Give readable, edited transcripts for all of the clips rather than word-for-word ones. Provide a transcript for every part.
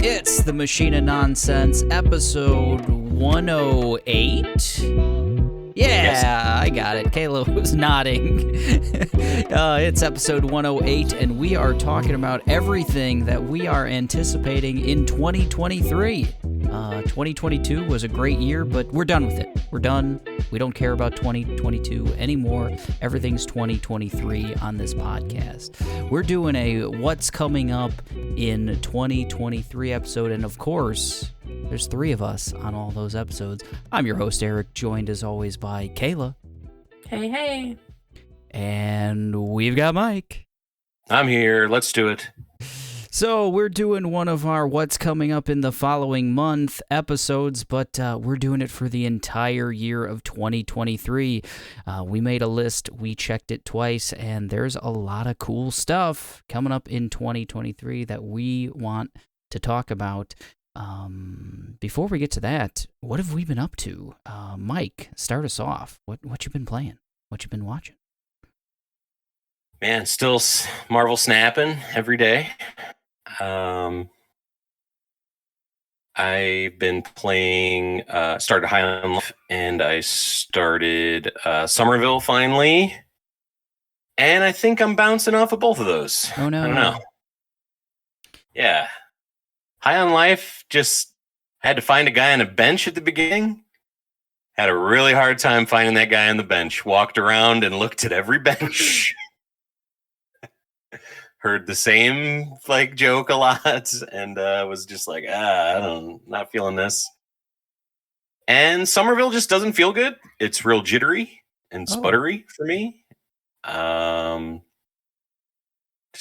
It's the Machine of Nonsense, episode 108. Yeah, yes. I got it. Kayla was nodding. It's episode 108, and we are talking about everything that we are anticipating in 2023. 2022 was a great year, but we're done with it. We're done. We don't care about 2022 anymore. Everything's 2023 on this podcast. We're doing a What's Coming Up in 2023 episode, and of course, there's three of us on all those episodes. I'm your host, Eric, joined as always by Kayla. Hey, hey. And we've got Mike. I'm here. Let's do it. So we're doing one of our What's Coming Up in the Following Month episodes, but we're doing it for the entire year of 2023. We made a list, we checked it twice, and there's a lot of cool stuff coming up in 2023 that we want to talk about. Before we get to that, what have we been up to? Mike, start us off. What you been playing? What you been watching? Man, still Marvel snapping every day. I've been playing, started High on Life, and I started Somerville finally. And I think I'm bouncing off of both of those. Oh, no. I don't know. Yeah. High on Life, just had to find a guy on a bench at the beginning. Had a really hard time finding that guy on the bench. Walked around and looked at every bench. Heard the same joke a lot, and was just like, not feeling this. And Somerville just doesn't feel good. It's real jittery and sputtery for me. Just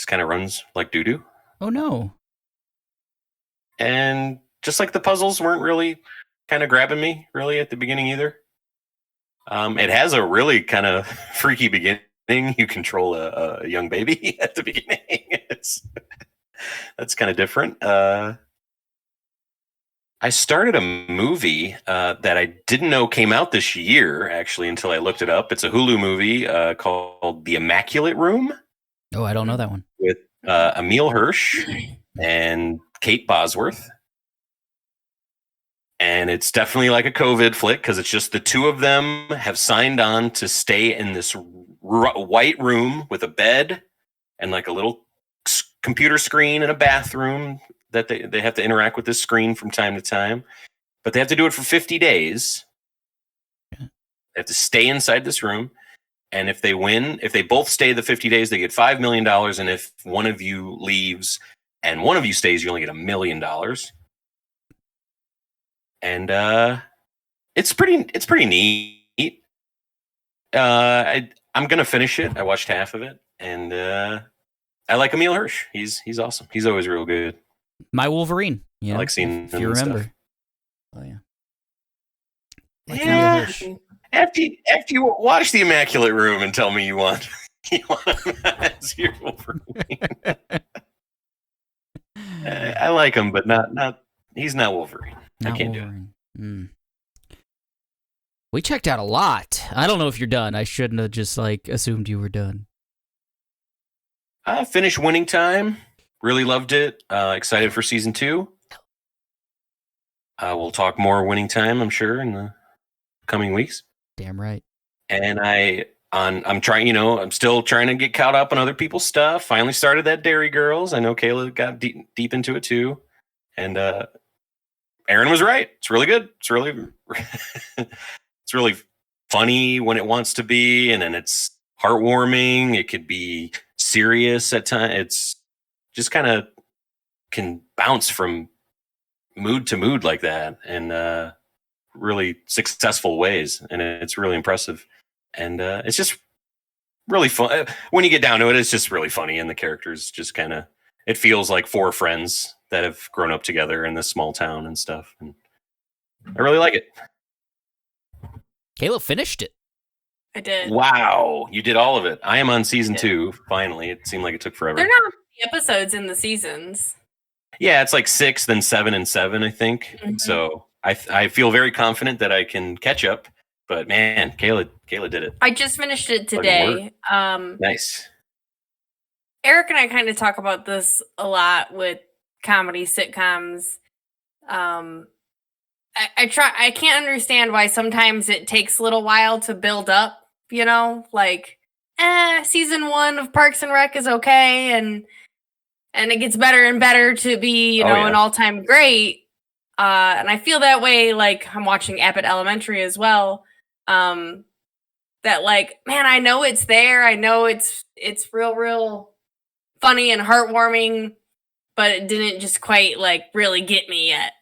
kind of runs like doo-doo. Oh no. And just like the puzzles weren't really kind of grabbing me really at the beginning either. It has a really kind of freaky beginning. You control a young baby at the beginning. That's kind of different. I started a movie that I didn't know came out this year, actually, until I looked it up. It's a Hulu movie called The Immaculate Room. Oh, I don't know that one. With Emile Hirsch and Kate Bosworth. And it's definitely like a COVID flick because it's just the two of them have signed on to stay in this white room with a bed and like a little computer screen and a bathroom that they have to interact with this screen from time to time. But they have to do it for 50 days. They have to stay inside this room. And if they win, if they both stay the 50 days, they get $5 million. And if one of you leaves and one of you stays, you only get $1 million. And it's pretty neat. I'm gonna finish it. I watched half of it, and I like Emile Hirsch. He's awesome. He's always real good. My Wolverine. I like seeing if you remember. Stuff. Oh yeah. Like yeah. After you watch The Immaculate Room and tell me you want him as your Wolverine. I like him, but not. He's not Wolverine. I can't Wolverine. Do it. We checked out a lot. I don't know if you're done. I shouldn't have just assumed you were done. I finished Winning Time. Really loved it. Excited for season 2. We'll talk more Winning Time, I'm sure, in the coming weeks. Damn right. And I'm trying. I'm still trying to get caught up on other people's stuff. Finally started that Dairy Girls. I know Kayla got deep into it too, and Aaron was right. It's really good. It's really funny when it wants to be, and then it's heartwarming. It could be serious at times. It's just kind of can bounce from mood to mood like that, and really successful ways. And it's really impressive. And it's just really fun. When you get down to it, it's just really funny, and the characters just kind of. It feels like 4 friends that have grown up together in this small town and stuff. And I really like it. Kayla finished it. I did. Wow. You did all of it. I am on season 2, finally. It seemed like it took forever. There are not many episodes in the seasons. Yeah, it's like 6, then 7 and 7, I think. Mm-hmm. So I feel very confident that I can catch up. But man, Kayla did it. I just finished it today. Nice. Eric and I kind of talk about this a lot with comedy sitcoms. I can't understand why sometimes it takes a little while to build up, like season 1 of Parks and Rec is okay, and it gets better and better to be, an all-time great. And I feel that way, like I'm watching Abbott Elementary as well. That like, man, I know it's there. I know it's real funny and heartwarming, but it didn't just quite like really get me yet.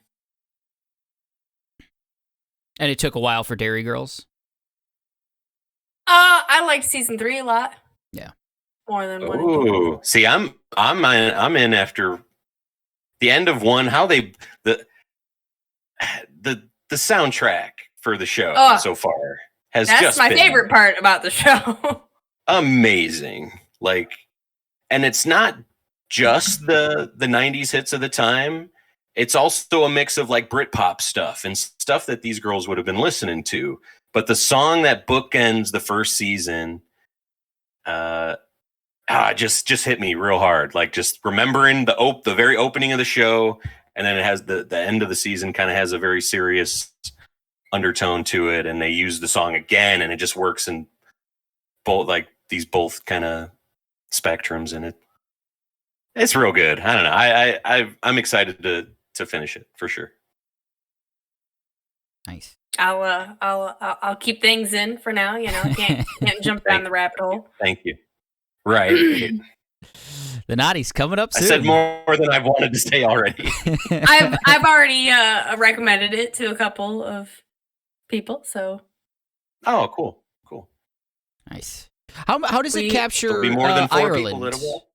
And it took a while for Dairy Girls. I liked season 3 a lot. Yeah, more than one. Ooh, see, I'm in after the end of 1. How the soundtrack for the show so far has that's my favorite part about the show. Amazing, like, and it's not just the 90s hits of the time. It's also a mix of like Britpop stuff and stuff that these girls would have been listening to. But the song that bookends the first season, just hit me real hard. Like just remembering the very opening of the show, and then it has the end of the season kind of has a very serious undertone to it, and they use the song again, and it just works in both kind of spectrums, and it's real good. I don't know. I'm excited to finish it for sure. Nice. I'll keep things in for now. Can't jump down the rabbit hole. Thank you. Right. The naughty's coming up soon. I said more than I've wanted to say already. I've already recommended it to a couple of people. So. Oh, cool. Nice. How does it capture be more than 4 Ireland? People that will.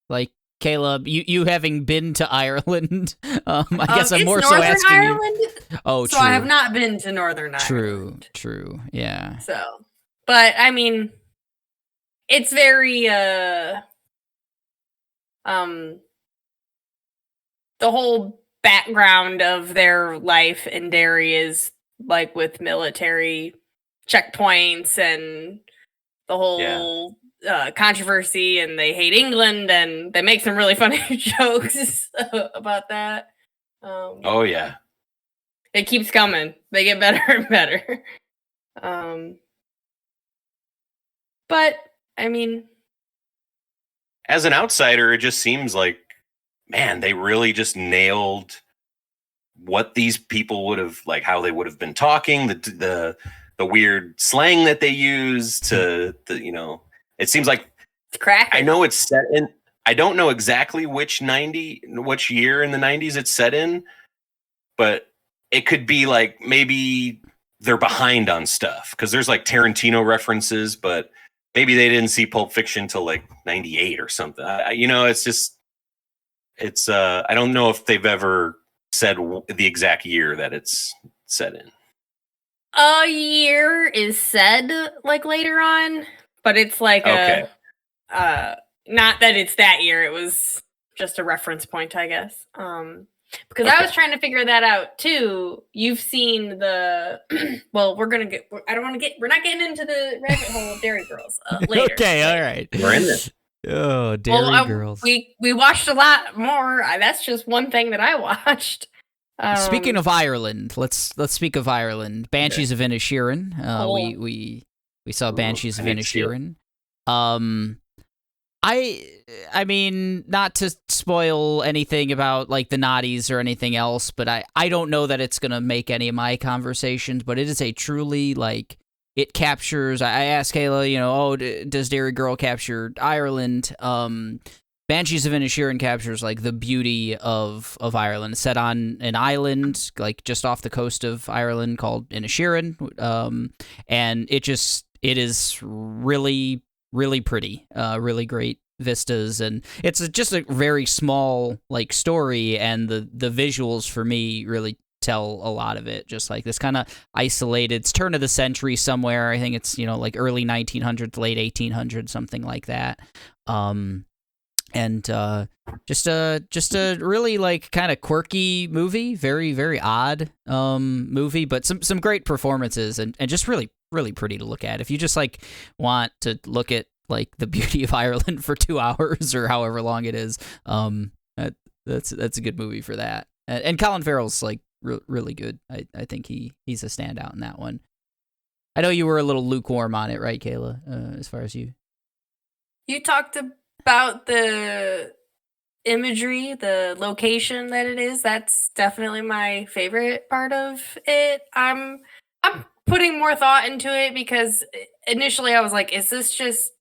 Like Kayla, you having been to Ireland, I guess I'm more so Northern asking Ireland? you. Oh, so true. I have not been to Northern Ireland. True. Yeah. So, but I mean, it's very the whole background of their life in Derry is like with military checkpoints and the whole controversy, and they hate England, and they make some really funny jokes about that. Oh yeah, it keeps coming. They get better and better. But I mean, as an outsider, it just seems like, man, they really just nailed what these people would have, like, how they would have been talking, the weird slang that they use to it seems like it's cracking. I know it's set in, I don't know exactly which year in the 90s it's set in, but it could be like maybe they're behind on stuff because there's like Tarantino references, but maybe they didn't see Pulp Fiction till like 98 or something. It's just, I don't know if they've ever said the exact year that it's set in. A year is said like later on, but it's like not that it's that year. It was just a reference point, I guess. Because I was trying to figure that out too. You've seen the well, we're not getting into the rabbit hole of Dairy Girls later. Okay, all right. We're in this. Oh, Dairy Girls. We watched a lot more. That's just one thing that I watched. Speaking of Ireland, let's speak of Ireland. Banshees of Inisherin. We saw Banshees of Inisherin. I mean, not to spoil anything about like the naughties or anything else, but I don't know that it's gonna make any of my conversations. But it is a truly like it captures. I asked Kayla, does Dairy Girl capture Ireland? Banshees of Inisherin captures like the beauty of Ireland. It's set on an island like just off the coast of Ireland called Inisherin, and it is really, really pretty, really great vistas, and it's just a very small like story, and the visuals for me really tell a lot of it. Just like this kind of isolated, it's turn of the century somewhere. I think it's like early 1900s, late 1800s, something like that. And just a really like kind of quirky movie, very, very odd movie, but some great performances and just really, really pretty to look at. If you just like want to look at like the beauty of Ireland for 2 hours or however long it is, that's a good movie for that. And Colin Farrell's like really good. I think he's a standout in that one. I know you were a little lukewarm on it, right, Kayla? As far as you talked about the imagery, the location that it is. That's definitely my favorite part of it. I'm putting more thought into it because initially I was like, is this just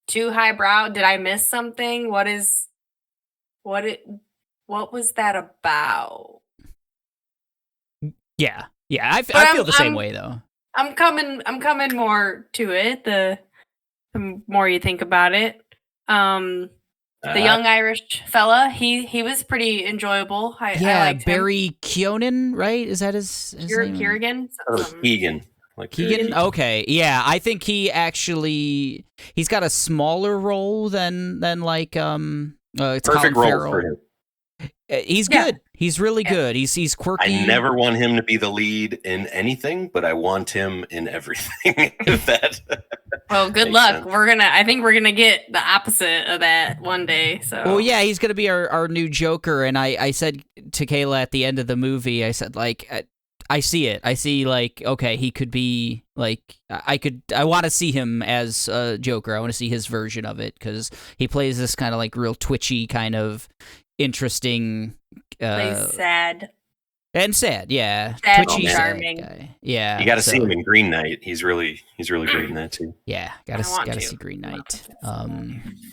too highbrow? Did I miss something? What was that about? Yeah. I feel the same way though. I'm coming more to it the more you think about it. The young Irish fella, he was pretty enjoyable. I liked Barry him. Keoghan, right? Is that his name? Keegan? Keegan. Keegan? Okay. Yeah, I think he's got a smaller role than like it's perfect Colin role Farrell. for him. He's good. He's really good. He's quirky. I never want him to be the lead in anything, but I want him in everything. If that. Well, good luck. Sense. I think we're gonna get the opposite of that one day. So. Well, yeah, he's gonna be our new Joker, and I said to Kayla at the end of the movie, I said like. I see it. I see, like, okay, he could be, like, I want to see him as Joker. I want to see his version of it, because he plays this kind of, like, real twitchy, kind of interesting... sad. And sad, yeah. Sad twitchy, and charming. Guy. Yeah. You got to see him in Green Knight. He's really great in that, too. Yeah, gotta see Green Knight.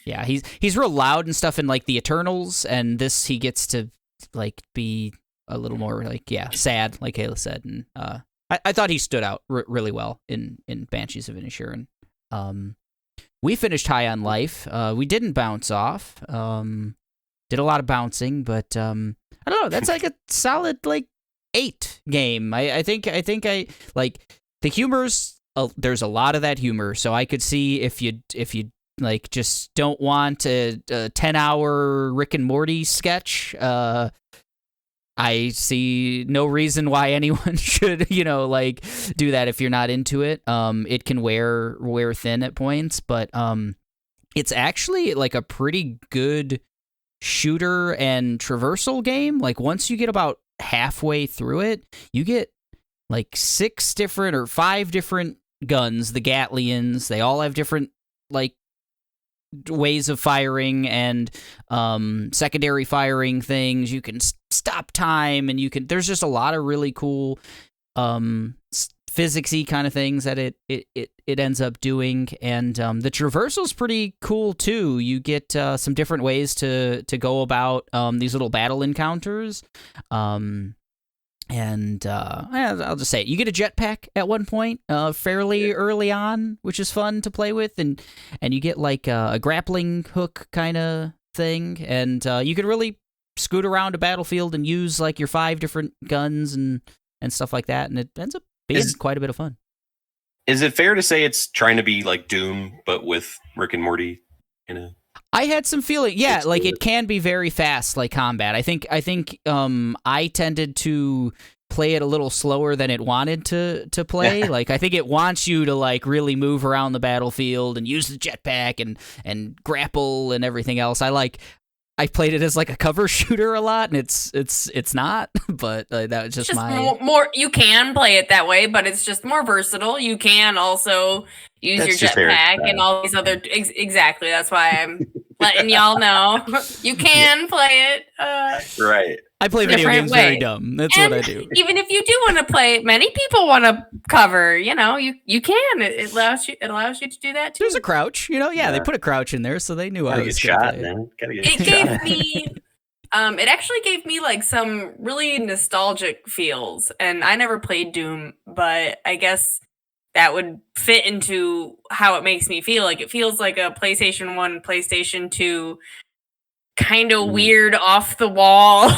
Yeah, he's real loud and stuff in, like, the Eternals, and this, he gets to, like, be... a little more like sad, like Kayla said, and I thought he stood out really well in Banshees of Inisherin. We finished high on life. We didn't bounce off. Did a lot of bouncing, but I don't know. That's like a solid like 8 game. I think I like the humor's. There's a lot of that humor, so I could see if you like just don't want a 10-hour Rick and Morty sketch. I see no reason why anyone should, like do that if you're not into it. It can wear thin at points, but it's actually like a pretty good shooter and traversal game. Like once you get about halfway through it, you get like 6 different or 5 different guns, the Gatlians. They all have different like ways of firing and secondary firing things. You can stop time, and there's just a lot of really cool physics-y kind of things that it ends up doing, and the traversal's pretty cool too. You get some different ways to go about these little battle encounters. And I'll just say it. You get a jetpack at one point, fairly early on, which is fun to play with, and you get like a grappling hook kind of thing, and you can really scoot around a battlefield and use like your 5 different guns and stuff like that, and it ends up being quite a bit of fun. Is it fair to say it's trying to be like Doom, but with Rick and Morty in a... I had some feeling, like it can be very fast, like combat. I think I tended to play it a little slower than it wanted to play. Like I think it wants you to like really move around the battlefield and use the jetpack and grapple and everything else. I played it as like a cover shooter a lot, and it's not, but that was just my more. You can play it that way, but it's just more versatile. You can also use your jetpack and all these other exactly. That's why I'm letting y'all know you can play it. Right. I play video games very dumb. That's what I do. Even if you do want to play, many people want to cover. You can. It allows you to do that too. There's a crouch. They put a crouch in there, so they knew I was shot. Man, gave me. It actually gave me like some really nostalgic feels, and I never played Doom, but I guess that would fit into how it makes me feel. Like it feels like a PlayStation 1, PlayStation 2 kind of weird off the wall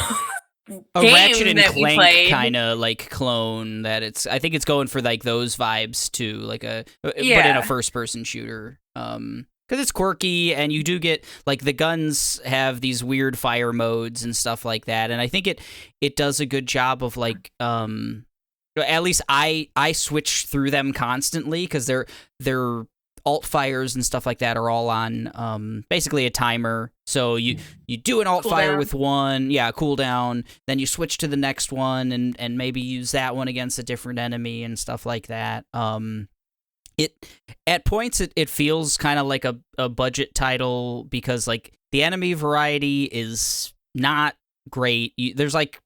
a Ratchet and Clank kind of like clone that I think it's going for like those vibes too, like but in a first person shooter. Because it's quirky, and you do get like the guns have these weird fire modes and stuff like that, and I think it does a good job of like at least I switch through them constantly because they're alt fires and stuff like that are all on basically a timer. So you do an alt fire with one, cooldown, then you switch to the next one and maybe use that one against a different enemy and stuff like that. It at points it feels kind of like a budget title because like the enemy variety is not great. There's like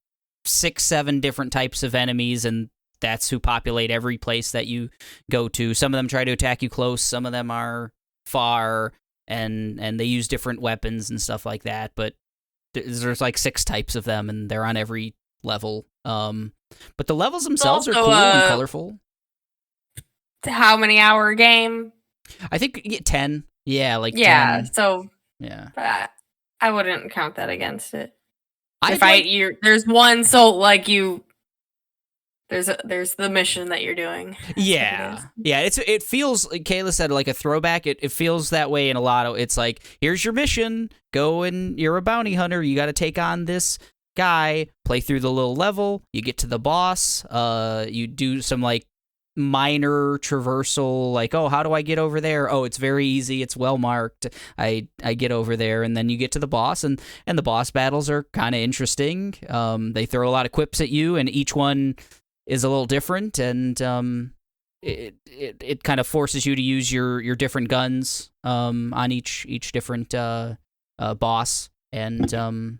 6-7 different types of enemies, and that's who populate every place that you go to. Some of them try to attack you close, some of them are far, and they use different weapons and stuff like that. But there's like 6 types of them, and they're on every level. But the levels themselves are cool and colorful. How many hour game? I think 10. Yeah, like 10. So yeah, I wouldn't count that against it. There's one, so like there's the mission that you're doing. Yeah. It feels like Kayla said, like a throwback. It feels that way in a lot of. It's like, here's your mission. Go and you're a bounty hunter. You got to take on this guy. Play through the little level. You get to the boss. You do some like minor traversal, like, oh, how do I get over there? Oh, it's very easy. It's well marked. I get over there, and then you get to the boss, and the boss battles are kind of interesting. They throw a lot of quips at you, and each one is a little different, and it kind of forces you to use your different guns on each different boss, and you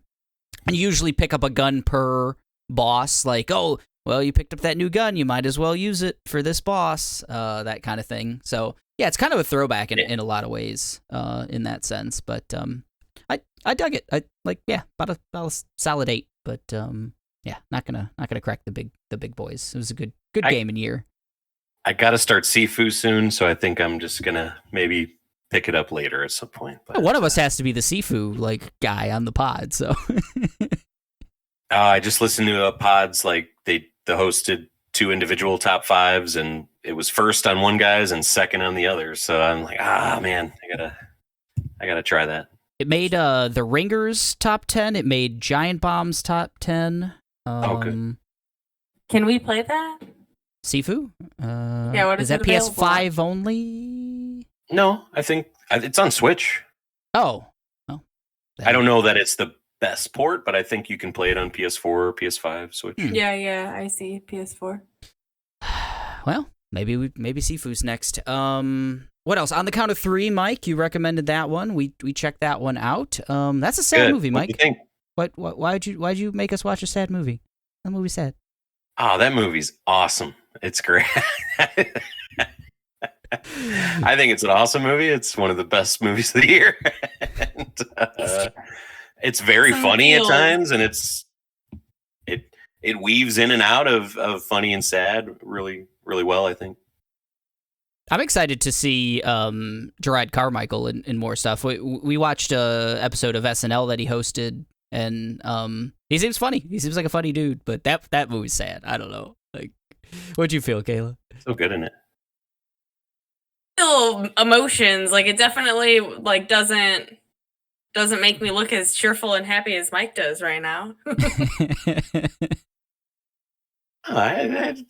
usually pick up a gun per boss, like, oh, well, you picked up that new gun, you might as well use it for this boss, that kind of thing. So, yeah, it's kind of a throwback in a lot of ways, in that sense. But I dug it. About a solid 8. But not gonna crack the big boys. It was a good game in year. I gotta start Sifu soon, so I think I'm just gonna maybe pick it up later at some point. But one of us has to be the Sifu like guy on the pod. So I just listened to pods like they hosted 2 individual top 5s, and it was first on one guy's and second on the other. So I'm like, man, I gotta try that. It made the Ringers top 10. It made Giant Bomb's top 10. Good. Can we play that? Sifu? What is that PS5 only? No, I think it's on Switch. Oh. I don't know that it's the best port, but I think you can play it on PS4 or PS5 Switch. Yeah, I see PS4. Well, maybe Sifu's next. What else? On the count of 3, Mike, you recommended that one. We checked that one out. That's a sad movie, Mike. What do you think? Why'd you make us watch a sad movie? That movie's sad. Oh, that movie's awesome. It's great. I think it's an awesome movie. It's one of the best movies of the year. And, it's very funny at times, and it weaves in and out of funny and sad really, really well, I think. I'm excited to see Gerard Carmichael in more stuff. We watched a episode of SNL that he hosted, and he seems funny. He seems like a funny dude, but that movie's sad. I don't know. Like, what'd you feel, Kayla? So good in it. Still emotions, like it definitely like doesn't make me look as cheerful and happy as Mike does right now. The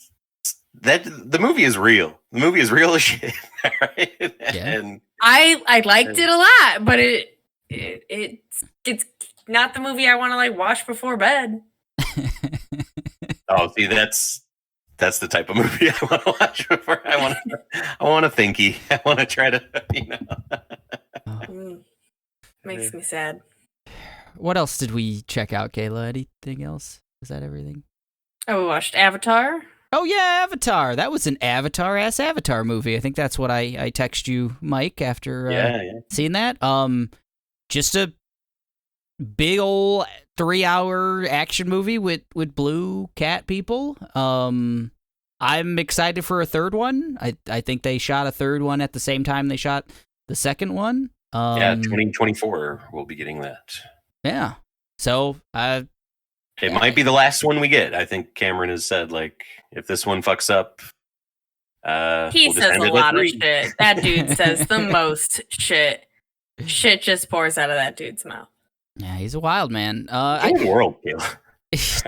movie is real. The movie is real as shit. Right? Yeah. And I liked it a lot, but it's not the movie I want to like watch before bed. Oh, see, that's the type of movie I want to watch before I want to thinky. I want to try to, Makes me sad. What else did we check out, Kayla? Anything else? Was that everything? Oh, we watched Avatar. Oh, yeah, Avatar. That was an Avatar-ass Avatar movie. I think that's what I text you, Mike, after seeing that. Just a big old 3-hour action movie with blue cat people. I'm excited for a third one. I think they shot a third one at the same time they shot the second one. 2024 we'll be getting that. Yeah. So it might be the last one we get. I think Cameron has said, like, if this one fucks up, he says a lot of shit. That dude says the most shit. Shit just pours out of that dude's mouth. Yeah, he's a wild man. World, Kayla.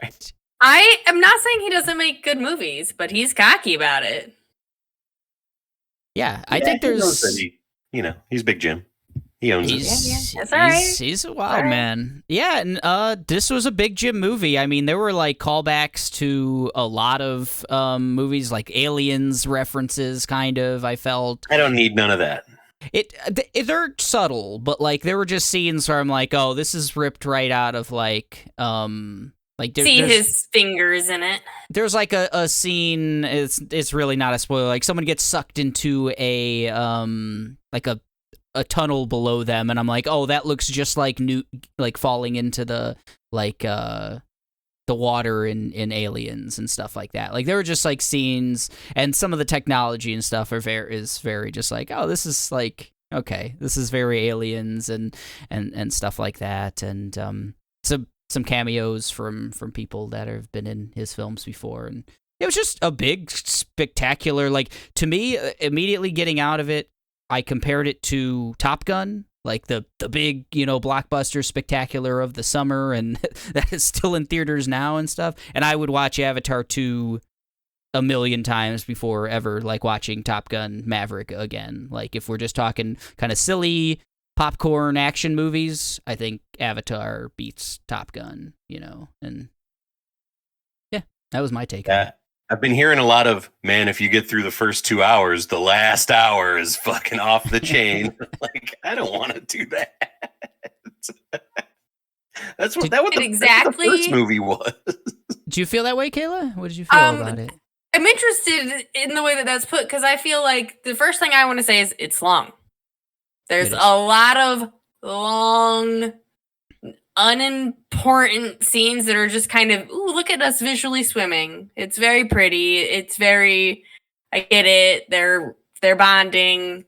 Right. I am not saying he doesn't make good movies, but he's cocky about it. Yeah, I think he knows there's. that he's Big Jim. He owns it. That's all right. He's a wild All right. man. Yeah, and this was a big Jim movie. I mean, there were like callbacks to a lot of movies, like Aliens references. Kind of, I felt I don't need none of that. they're subtle, but like there were just scenes where I'm like, oh, this is ripped right out of like See his fingers in it. there's like a scene. It's really not a spoiler. Like someone gets sucked into a like a tunnel below them, and I'm like, oh, that looks just like like falling into the like the water in Aliens and stuff like that. Like there were just like scenes, and some of the technology and stuff is very just like, oh, this is like, okay, this is very Aliens and stuff like that, and some cameos from people that have been in his films before, and it was just a big spectacular, like, to me, immediately getting out of it, I compared it to Top Gun, like the big, blockbuster spectacular of the summer, and that is still in theaters now and stuff. And I would watch Avatar 2 a million times before ever like watching Top Gun Maverick again. Like if we're just talking kind of silly popcorn action movies, I think Avatar beats Top Gun, and yeah, that was my take on it. I've been hearing a lot of, man, if you get through the first 2 hours, the last hour is fucking off the chain. Like, I don't want to do that. That's what the first movie was. Do you feel that way, Kayla? What did you feel about it? I'm interested in the way that that's put, because I feel like the first thing I want to say is it's long. There's a lot of long, unimportant scenes that are just kind of, ooh, look at us visually swimming. It's very pretty. It's very, I get it. They're bonding.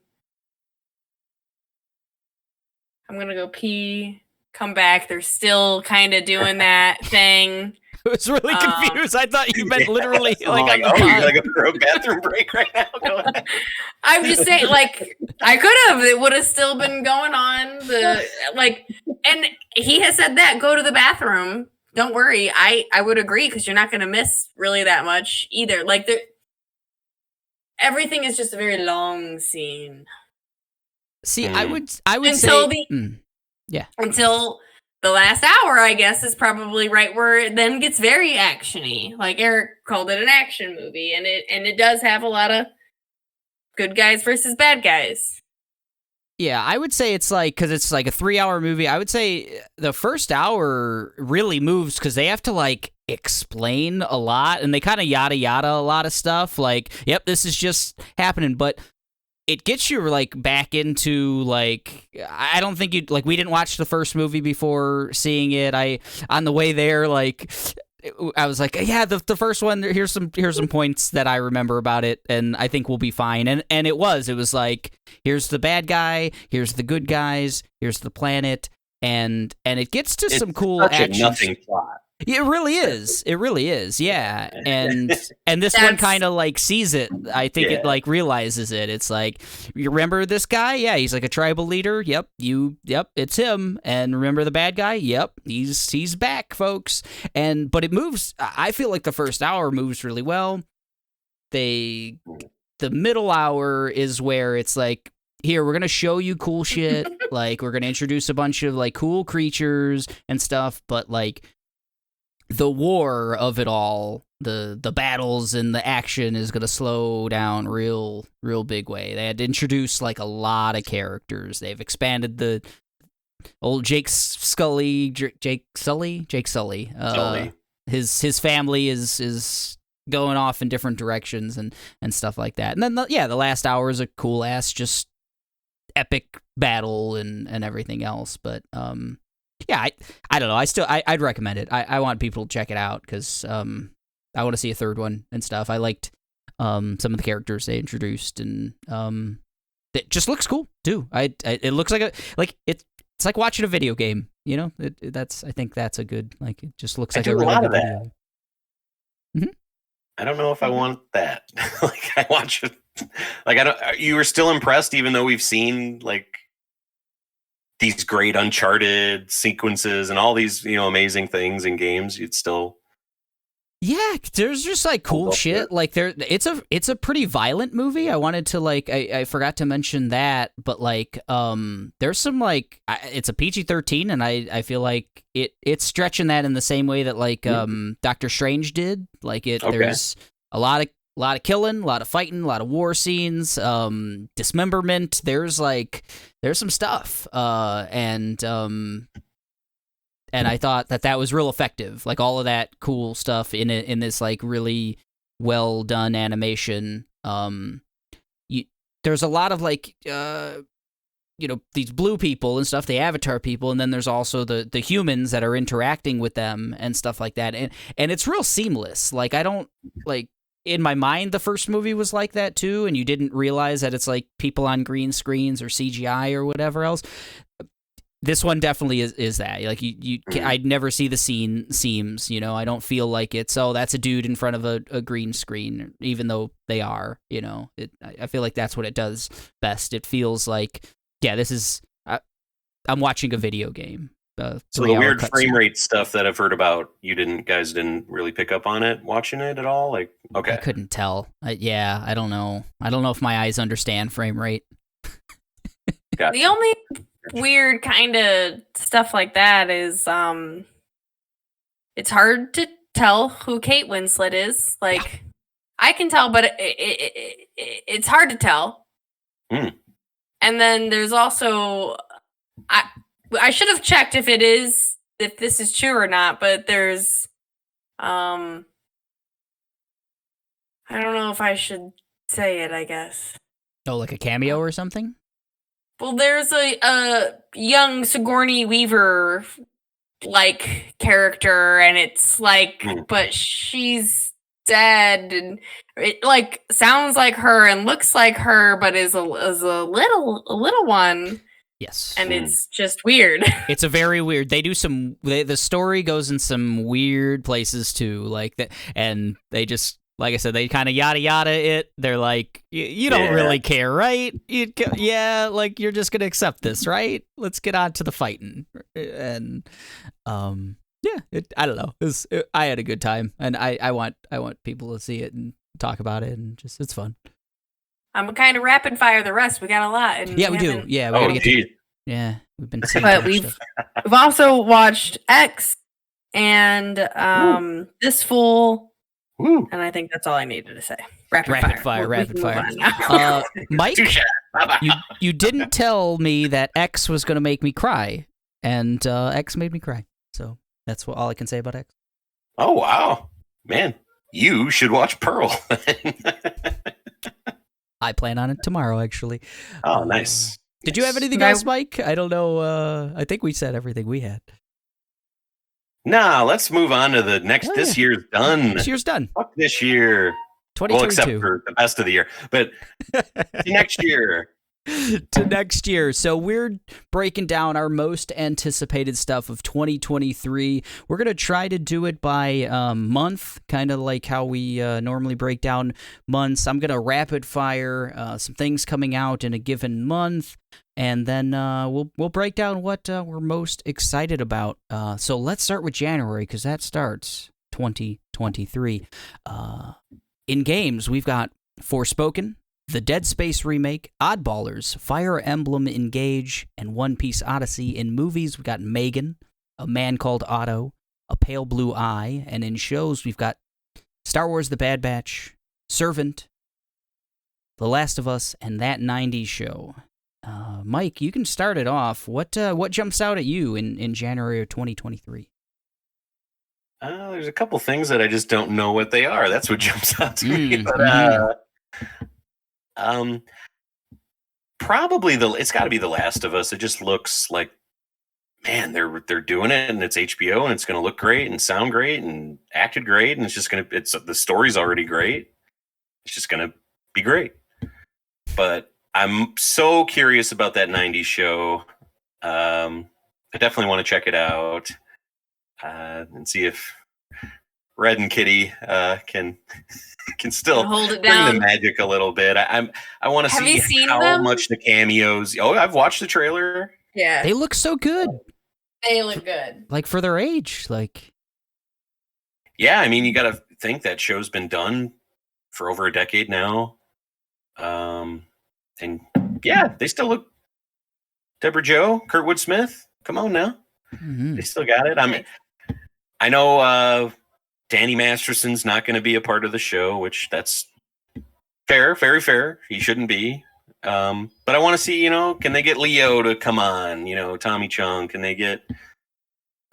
I'm gonna go pee, come back. They're still kind of doing that thing. I was really confused. I thought you meant literally like you're like a bathroom break right now. Go ahead. I'm just saying, like, I could have. It would have still been going on. And he has said that, go to the bathroom. Don't worry. I would agree, because you're not going to miss really that much either. Like, everything is just a very long scene. See, I would until say until the last hour, I guess, is probably right where it then gets very actiony. Like Eric called it an action movie, and it does have a lot of good guys versus bad guys. Yeah, I would say it's like, because it's like a 3-hour movie, I would say the first hour really moves because they have to like explain a lot, and they kind of yada yada a lot of stuff. Like, yep, this is just happening, but it gets you like back into like, I don't think you like, we didn't watch the first movie before seeing it. On the way there, like, I was like, yeah, the first one, here's some points that I remember about it, and I think we'll be fine. And it was like, here's the bad guy, here's the good guys, here's the planet, and it gets to some cool action. Nothing plot. It really is, yeah. And this one kind of like sees it. I think it like realizes it. It's like, you remember this guy? Yeah, he's like a tribal leader. Yep, it's him. And remember the bad guy? Yep, he's back, folks. But it moves. I feel like the first hour moves really well. The middle hour is where it's like, here, we're gonna show you cool shit. Like, we're gonna introduce a bunch of like cool creatures and stuff, but like, the war of it all, the battles and the action is going to slow down real big way. They had to introduce like a lot of characters. They've expanded the old Jake Sully. His family is going off in different directions and stuff like that. And then the last hour is a cool ass just epic battle and everything else. But yeah, I don't know. I'd recommend it. I want people to check it out because I want to see a third one and stuff. I liked some of the characters they introduced, and it just looks cool too. It looks like it's like watching a video game. I think that's a good, like, it just looks like a really good video. Mm-hmm. I don't know if I want that. Like, I watch it. Like, I don't. You were still impressed, even though we've seen like these great Uncharted sequences and all these, amazing things in games. You'd still Yeah, there's just like cool shit. Like it's a pretty violent movie. I wanted to like I forgot to mention that, but like there's some like it's a PG-13, and I feel like it's stretching that in the same way that like Doctor Strange did. Like there's a lot of killing, a lot of fighting, a lot of war scenes, dismemberment. There's some stuff, and I thought that was real effective, like all of that cool stuff in this like really well done animation. There's a lot of like these blue people and stuff, the Avatar people, and then there's also the humans that are interacting with them and stuff like that, and it's real seamless. Like I don't like. In my mind, the first movie was like that too, and you didn't realize that it's like people on green screens or CGI or whatever else. This one definitely is that. Like I'd never see the seams. I don't feel like it's that's a dude in front of a green screen, even though they are. I feel like that's what it does best. It feels like this is I'm watching a video game. So the weird frame rate stuff that I've heard about, guys didn't really pick up on it watching it at all? Like, okay. I couldn't tell. I don't know. I don't know if my eyes understand frame rate. The only weird kind of stuff like that is it's hard to tell who Kate Winslet is. Like, I can tell, but it's hard to tell. Mm. And then there's also... I should have checked if this is true or not, but there's, I don't know if I should say it, I guess. Oh, like a cameo or something? Well, there's a young Sigourney Weaver, like, character, and it's like, but she's dead, and it, like, sounds like her and looks like her, but is a little one. Yes. And it's just weird. It's a very weird. They do the story goes in some weird places too, like that, and they just, like I said, they kind of yada yada it. They're like, you don't really care, right? Like you're just gonna accept this, right? Let's get on to the fighting, and I don't know. I had a good time, and I want people to see it and talk about it, and just it's fun. I'm kind of rapid fire the rest. We got a lot. And we do. Yeah, we gotta get we've been seeing but we've also watched X and This Fool. Ooh. And I think that's all I needed to say. Rapid fire. Mike, you didn't tell me that X was going to make me cry, and X made me cry. So that's all I can say about X. Oh, wow. Man, you should watch Pearl. I plan on it tomorrow, actually. Oh, nice. Did you have anything else, Mike? I don't know. I think we said everything we had. Nah, let's move on to the next. This year's done. This year's done. Fuck this year. 2022. Well, except for the best of the year. But next year. To next year. So we're breaking down our most anticipated stuff of 2023. We're going to try to do it by month, kind of like how we normally break down months. I'm going to rapid fire some things coming out in a given month, and then we'll break down what we're most excited about. So let's start with January, because that starts 2023. In games, we've got Forspoken, the Dead Space remake, OddBallers, Fire Emblem Engage, and One Piece Odyssey. In movies, we've got Megan, A Man Called Otto, A Pale Blue Eye, and in shows, we've got Star Wars The Bad Batch, Servant, The Last of Us, and That 90s Show. Mike, you can start it off. What jumps out at you in January of 2023? There's a couple things that I just don't know what they are. That's what jumps out to me. But, probably it's got to be The Last of Us. It just looks like, man, they're doing it, and it's HBO, and it's going to look great and sound great and acted great, and the story's already great. It's just going to be great. But I'm so curious about that 90s show. I definitely want to check it out and see if Red and Kitty can still hold it bring down. the magic a little bit. I want to see how them? much the cameos. Oh, I've watched the trailer. Yeah, they look so good. They look good, like for their age. Like, yeah, I mean, you got to think that show's been done for over a decade now. And yeah, they still look. Deborah Jo, Kurtwood Smith, come on now. Mm-hmm. They still got it. I know Danny Masterson's not going to be a part of the show, which that's fair, very fair. He shouldn't be. But I want to see, can they get Leo to come on? Tommy Chung. Can they get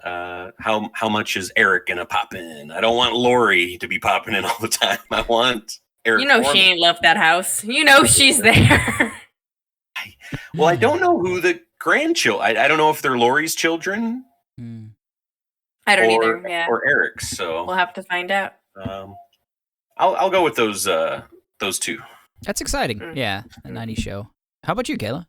how much is Eric gonna pop in? I don't want Lori to be popping in all the time. I want Eric. She ain't left that house. She's there. Well, I don't know who the grandchildren. I don't know if they're Lori's children. I don't either. Yeah, or Eric's. So we'll have to find out. I'll go with those two. That's exciting. Yeah, a 90s show. How about you, Kayla?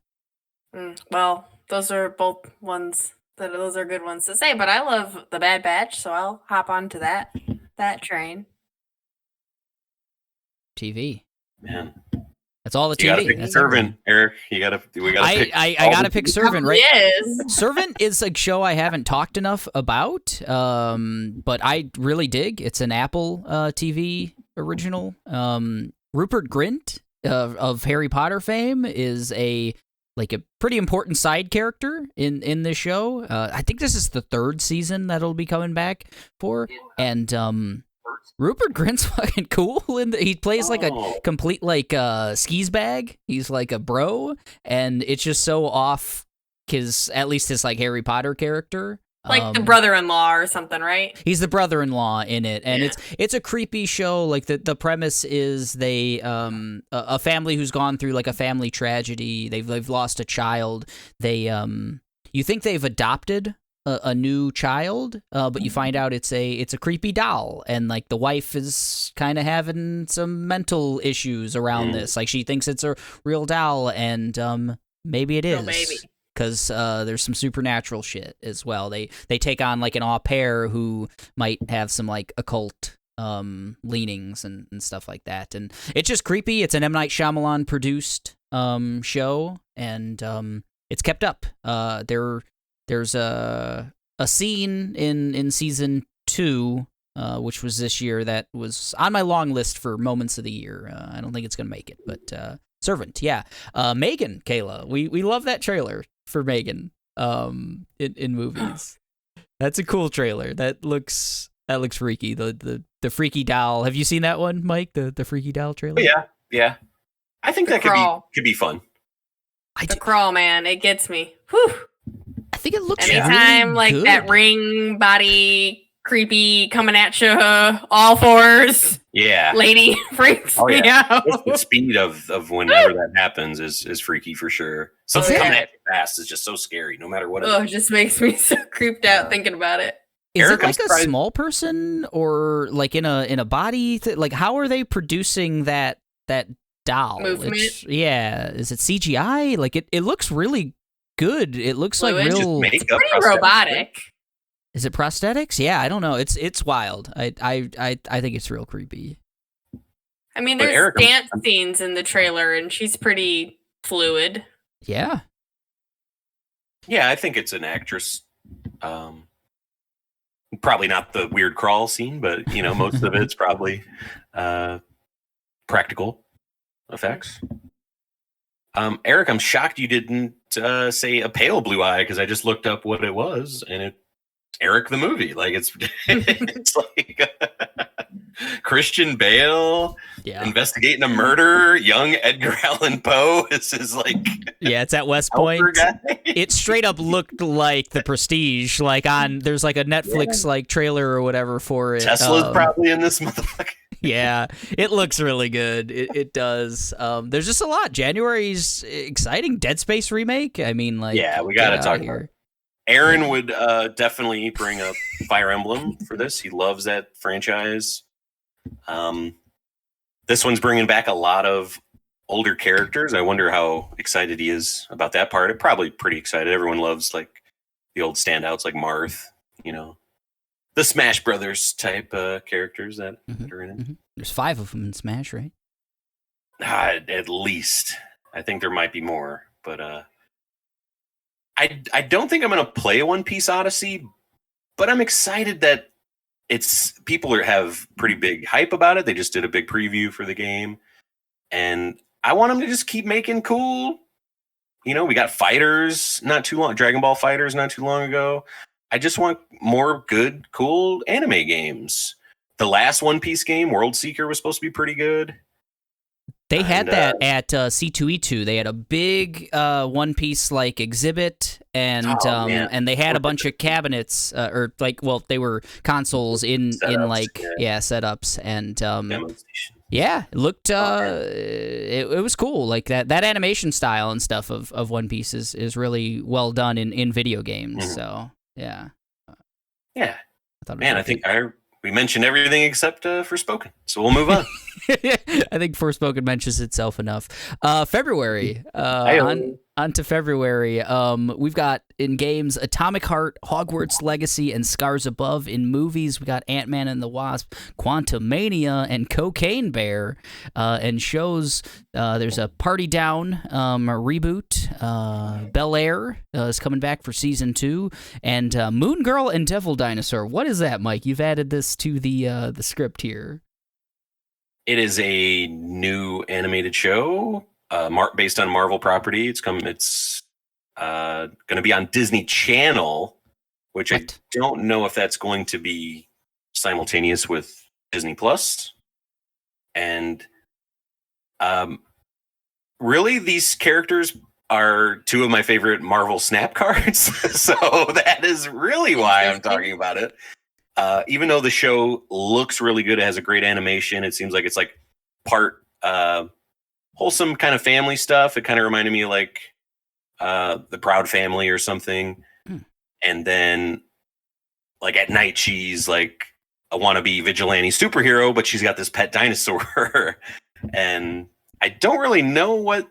Well, those are both ones those are good ones to say. But I love The Bad Batch, so I'll hop onto that train. TV. Man. That's all the TV. You gotta pick Servant, Eric. We gotta pick. I gotta pick Servant, right? Yes. Servant is a show I haven't talked enough about, but I really dig. It's an Apple TV original. Rupert Grint of Harry Potter fame is a pretty important side character in this show. I think this is the 3rd season that'll be coming back for, and Rupert Grint's fucking cool. He plays like a complete skis bag. He's like a bro, and it's just so off. Cause at least his Harry Potter character, like the brother-in-law or something, right? He's the brother-in-law in it, and it's a creepy show. Like the premise is they a family who's gone through a family tragedy. They've lost a child. They you think they've adopted a new child, but you find out it's a creepy doll, and the wife is kind of having some mental issues around this. She thinks it's a real doll, and maybe it is. Maybe. Because there's some supernatural shit as well. They take on an au pair who might have some occult leanings and stuff like that, and it's just creepy. It's an M. Night Shyamalan produced show, and it's kept up. There's a scene in season 2, which was this year, that was on my long list for moments of the year. I don't think it's gonna make it, but Servant, yeah. Megan, Kayla, we love that trailer for Megan in movies. That's a cool trailer. That looks freaky. The freaky doll. Have you seen that one, Mike? The freaky doll trailer? Yeah. I think that could be fun. The crawl, man, it gets me. Whew. I think it looks anytime really good. That ring body creepy coming at you all fours. Yeah, lady freaks me out. The speed of whenever that happens is freaky for sure. Something coming at you fast is just so scary, no matter what. It just makes me so creeped out thinking about it. Is it a small person or in a body? How are they producing that doll movement? Is it CGI? It looks really good. It looks like real. It's pretty robotic. Is it prosthetics? Yeah, I don't know. It's wild. I think it's real creepy. I mean, there's dance scenes in the trailer, and she's pretty fluid. Yeah. Yeah, I think it's an actress. Probably not the weird crawl scene, but most of it's probably practical effects. Eric, I'm shocked you didn't say a pale blue eye, because I just looked up what it was, and it's Eric the movie. It's Christian Bale investigating a murder. Young Edgar Allan Poe. This is it's at West Point. It straight up looked like The Prestige. There's a Netflix trailer or whatever for it. Tesla's probably in this motherfucker. Yeah, it looks really good. It does. There's just a lot. January's exciting. Dead Space remake. I mean, we gotta talk about it. Aaron would definitely bring up Fire Emblem for this. He loves that franchise. This one's bringing back a lot of older characters. I wonder how excited he is about that part. Probably pretty excited. Everyone loves the old standouts like Marth, the Smash Brothers type characters that are in it. Mm-hmm. There's 5 of them in Smash, right? At least. I think there might be more, but I don't think I'm going to play One Piece Odyssey, but I'm excited that have pretty big hype about it. They just did a big preview for the game, and I want them to just keep making cool. We got Fighters Dragon Ball Fighters not too long ago. I just want more good, cool anime games. The last One Piece game, World Seeker, was supposed to be pretty good. They had that at C2E2. They had a big One Piece like exhibit, and they had a bunch of cabinets, they were consoles in setups, and it looked it was cool. Like that animation style and stuff of One Piece is really well done in video games. Mm-hmm. So yeah. I think we mentioned everything except Forspoken, so we'll move on. I think Forspoken mentions itself enough. February. On to February. We've got in games Atomic Heart, Hogwarts Legacy, and Scars Above. In movies, we got Ant-Man and the Wasp, Quantumania, and Cocaine Bear. And shows, there's a Party Down, a reboot. Bel-Air is coming back for season 2, and Moon Girl and Devil Dinosaur. What is that, Mike? You've added this to the script here. It is a new animated show. Based on Marvel property. It's going to be on Disney Channel, which I don't know if that's going to be simultaneous with Disney Plus. And really, these characters are 2 of my favorite Marvel Snap cards. So that is really why I'm talking about it. Even though the show looks really good, it has a great animation. It seems like it's like part wholesome kind of family stuff. It kind of reminded me of like the Proud Family or something. And then like at night, she's like a wannabe vigilante superhero, but she's got this pet dinosaur. And I don't really know what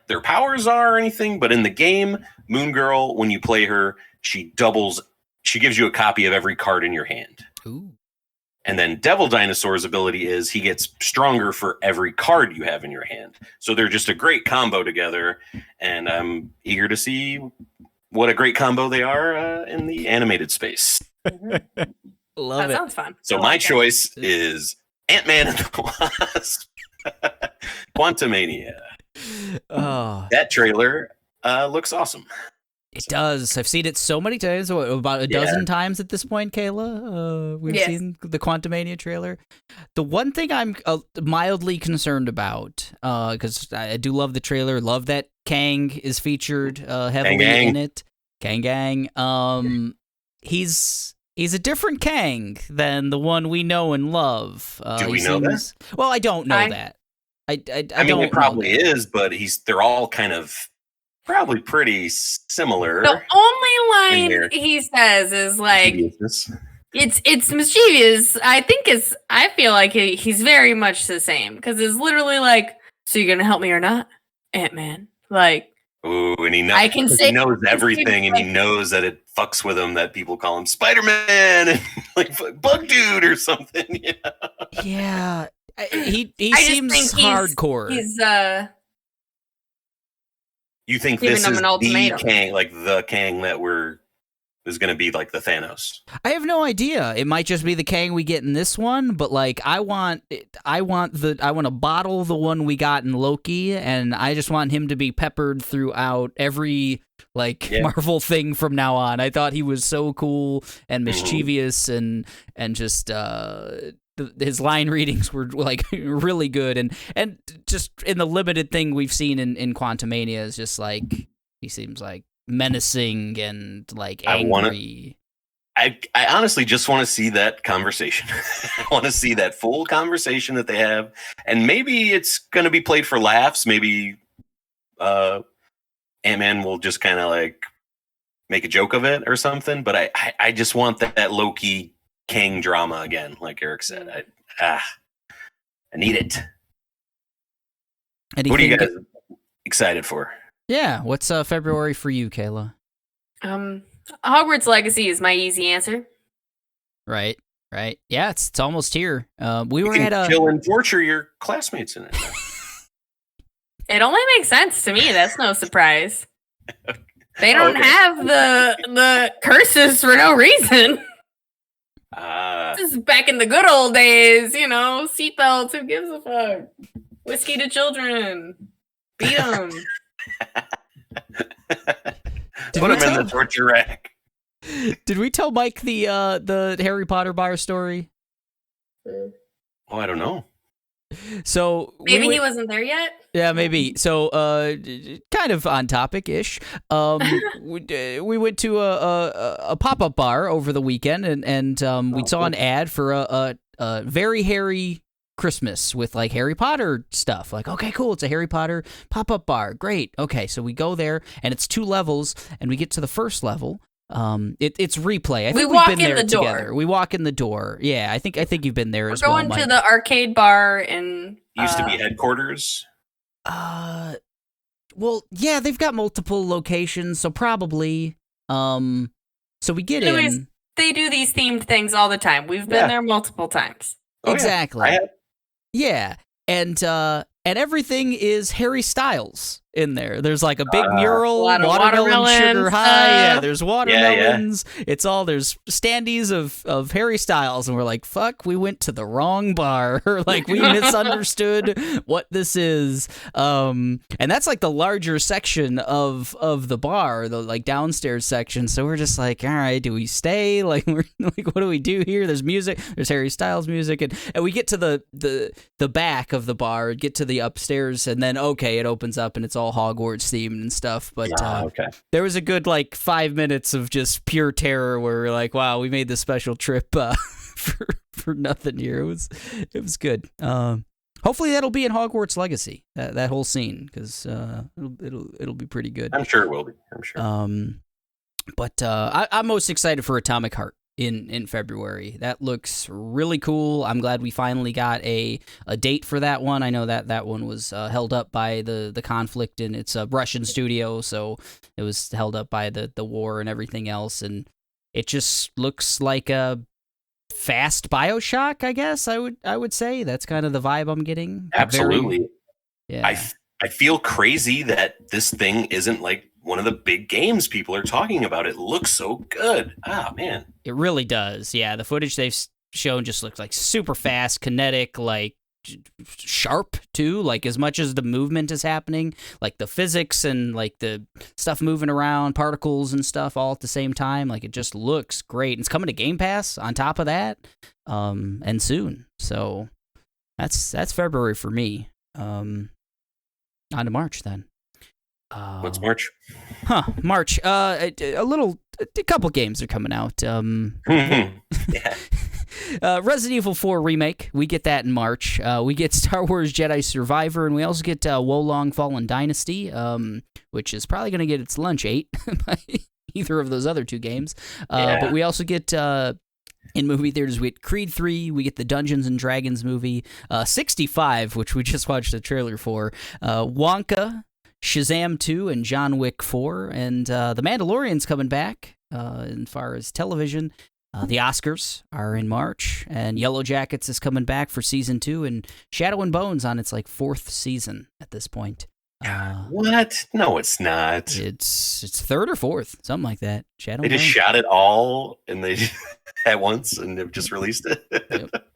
their powers are or anything, but in the game, Moon Girl, when you play her, she gives you a copy of every card in your hand. Ooh. And then Devil Dinosaur's ability is he gets stronger for every card you have in your hand. So they're just a great combo together. And I'm eager to see what a great combo they are in the animated space. Love that sounds fun. So my choice is Ant-Man and the Wasp. Quantumania. Oh. That trailer looks awesome. It does. I've seen it so many times, about a dozen times at this point, Kayla. We've seen the Quantumania trailer. The one thing I'm mildly concerned about, because I do love the trailer, love that Kang is featured heavily in it. Kang Gang. He's a different Kang than the one we know and love. Do we know that? Well, I don't know that. I mean, it probably is, but they're all kind of probably pretty similar. The only line he says is like, it's mischievous. I feel like he's very much the same, because it's literally like, so you're gonna help me or not, Ant-Man? Like, ooh, and he knows everything, and he knows that it fucks with him that people call him Spider-Man and like Bug Dude or something. Yeah, he seems hardcore. He's You think this is the Kang, like the Kang that is going to be like the Thanos? I have no idea. It might just be the Kang we get in this one, but like I want to bottle the one we got in Loki, and I just want him to be peppered throughout every Marvel thing from now on. I thought he was so cool and mischievous and just his line readings were like really good, and just in the limited thing we've seen in Quantumania is just like he seems like menacing and like angry. I honestly just want to see that conversation. I want to see that full conversation that they have, and maybe it's going to be played for laughs. Maybe Ant-Man will just kind of like make a joke of it or something. But I just want that Loki Kang drama again, like Eric said. I need it. What are you guys excited for? Yeah, what's February for you, Kayla? Hogwarts Legacy is my easy answer. Right. Yeah, it's almost here. We were at kill and torture your classmates in it. It only makes sense to me. That's no surprise. They don't have the curses for no reason. This is back in the good old days, you know. Seatbelts. Who gives a fuck? Whiskey to children. Beat them. Put him in the torture rack. Did we tell Mike the Harry Potter bar story? Oh, I don't know. So maybe he wasn't there yet. Yeah, maybe. So, kind of on topic-ish. We went to a pop-up bar over the weekend, and we saw an ad for a very hairy Christmas with like Harry Potter stuff. Like, okay, cool, it's a Harry Potter pop-up bar. Great. Okay, so we go there, and it's 2 levels, and we get to the first level. It's replay. I think we've been there together. We walk in the door. Yeah, I think you've been there as well. We're going to the arcade bar and used to be headquarters. Well, yeah, they've got multiple locations, so probably. So we get in. They do these themed things all the time. We've been there multiple times. Oh, exactly. Yeah, and everything is Harry Styles in there. There's like a big mural, watermelon sugar high. Yeah, there's watermelons. Yeah. It's all, there's standees of Harry Styles, and we're like, fuck, we went to the wrong bar. Like, we misunderstood what this is. And that's like the larger section of the bar, the like downstairs section. So we're just like, all right, do we stay? Like, we're like, what do we do here? There's music. There's Harry Styles music, and we get to the back of the bar, get to the upstairs, and then okay, it opens up and it's all Hogwarts themed and stuff. But there was a good like 5 minutes of just pure terror where we're like, wow, we made this special trip for nothing here. It was good. Hopefully that'll be in Hogwarts Legacy, that whole scene, because it'll be pretty good. I'm sure it will be. I'm sure. But I'm most excited for Atomic Heart in February. That looks really cool. I'm glad we finally got a date for that one. I know that one was held up by the conflict, and it's a Russian studio, so it was held up by the war and everything else, and it just looks like a fast BioShock, I guess I would say. That's kind of the vibe I'm getting. Absolutely. Yeah. I feel crazy that this thing isn't like one of the big games people are talking about. It looks so good. Ah, man. It really does. Yeah, the footage they've shown just looks like super fast, kinetic, like sharp too. Like, as much as the movement is happening, like the physics and like the stuff moving around, particles and stuff all at the same time. Like, it just looks great. And it's coming to Game Pass on top of that, and soon. So that's February for me. On to March then. What's March? March. A couple games are coming out. Resident Evil 4 Remake. We get that in March. We get Star Wars Jedi Survivor, and we also get Wolong Fallen Dynasty, which is probably going to get its lunch ate by either of those other 2 games. But we also get... in movie theaters, we get Creed 3, we get the Dungeons & Dragons movie, 65, which we just watched the trailer for, Wonka, Shazam 2, and John Wick 4, and The Mandalorian's coming back as far as television. The Oscars are in March, and Yellowjackets is coming back for season 2, and Shadow and Bones on its like 4th season at this point. What? No, it's not. It's 3rd or 4th, something like that. They just shot it all and they at once and they've just released it.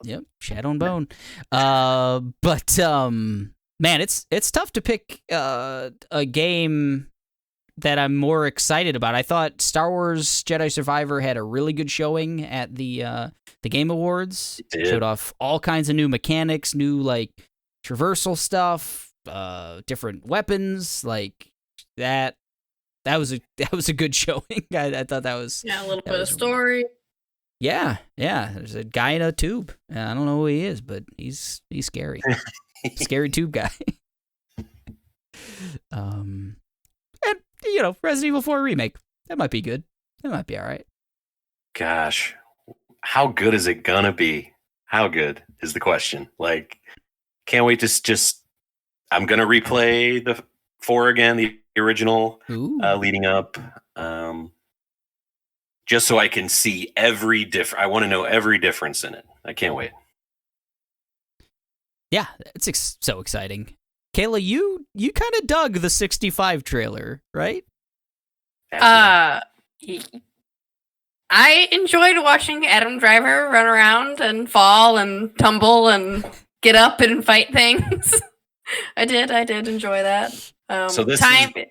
Yep. Shadow and Bone. But man, it's tough to pick a game that I'm more excited about. I thought Star Wars Jedi Survivor had a really good showing at the Game Awards. It did. Showed off all kinds of new mechanics, new like traversal stuff. Different weapons, like that was a good showing. I thought that was a little bit of story. Yeah. There's a guy in a tube. I don't know who he is, but he's scary. Scary tube guy. And Resident Evil 4 Remake. That might be good. That might be all right. Gosh, how good is it gonna be? How good is the question? Like, can't wait to just. I'm going to replay the 4 again, the original, leading up, just so I can see every I want to know every difference in it. I can't wait. Yeah, it's so exciting. Kayla, you kind of dug the 65 trailer, right? I enjoyed watching Adam Driver run around and fall and tumble and get up and fight things. I did enjoy that. So this is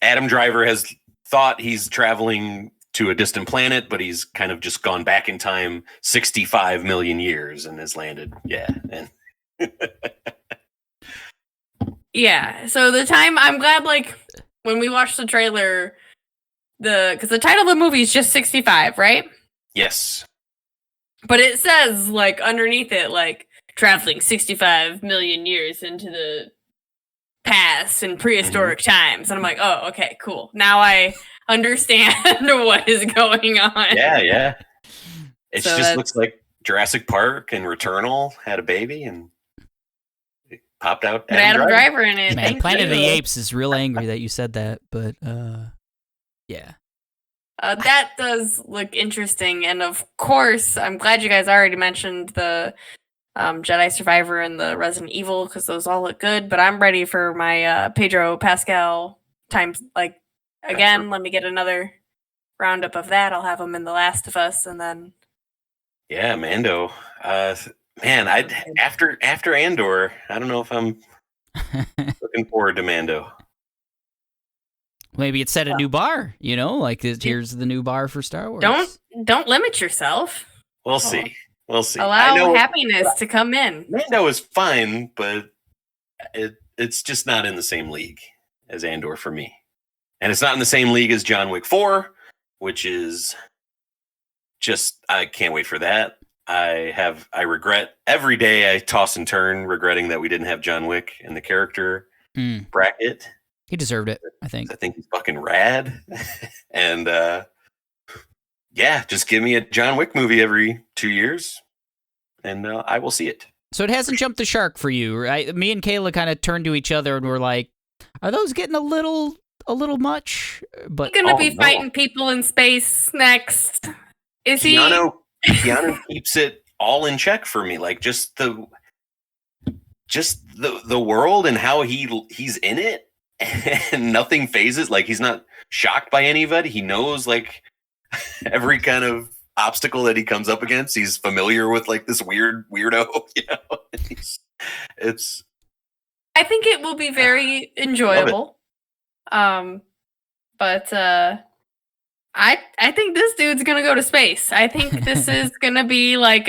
Adam Driver has thought he's traveling to a distant planet, but he's kind of just gone back in time 65 million years and has landed. Yeah. And yeah. So the time, I'm glad, like, when we watched the trailer, because the title of the movie is just 65, right? yes. But it says, like, underneath it, like, traveling 65 million years into the past in prehistoric times. And I'm like, oh, okay, cool. Now I understand what is going on. Yeah. It So just looks like Jurassic Park and Returnal had a baby and it popped out Adam Driver in it. Man, Thank Planet of the you. Apes is real angry that you said that, but yeah. That does look interesting. And of course, I'm glad you guys already mentioned the Jedi Survivor and the Resident Evil, because those all look good. But I'm ready for my Pedro Pascal times. Like, again, let me get another roundup of that. I'll have him in The Last of Us, and then Yeah, Mando. Man, after Andor, I don't know if I'm looking forward to Mando. Maybe it set a new bar, you know? Like, here's the new bar for Star Wars. don't limit yourself. We'll see. We'll see. Allow happiness to come in. Mando is fine, but it's just not in the same league as Andor for me. And it's not in the same league as John Wick 4, which is just, I can't wait for that. I regret every day I toss and turn regretting that we didn't have John Wick in the character bracket. He deserved it, I think. I think he's fucking rad. And yeah, just give me a John Wick movie every 2 years and I will see it. So it hasn't jumped the shark for you, right? Me and Kayla kind of turned to each other and were like, are those getting a little much? But He's gonna be fighting people in space next. Is Keanu keeps it all in check for me. Like just the world and how he's in it and nothing phases. Like he's not shocked by any of it. He knows like every kind of obstacle that he comes up against. He's familiar with like this weirdo, you know. I think it will be very enjoyable. But I think this dude's gonna go to space. I think this is gonna be like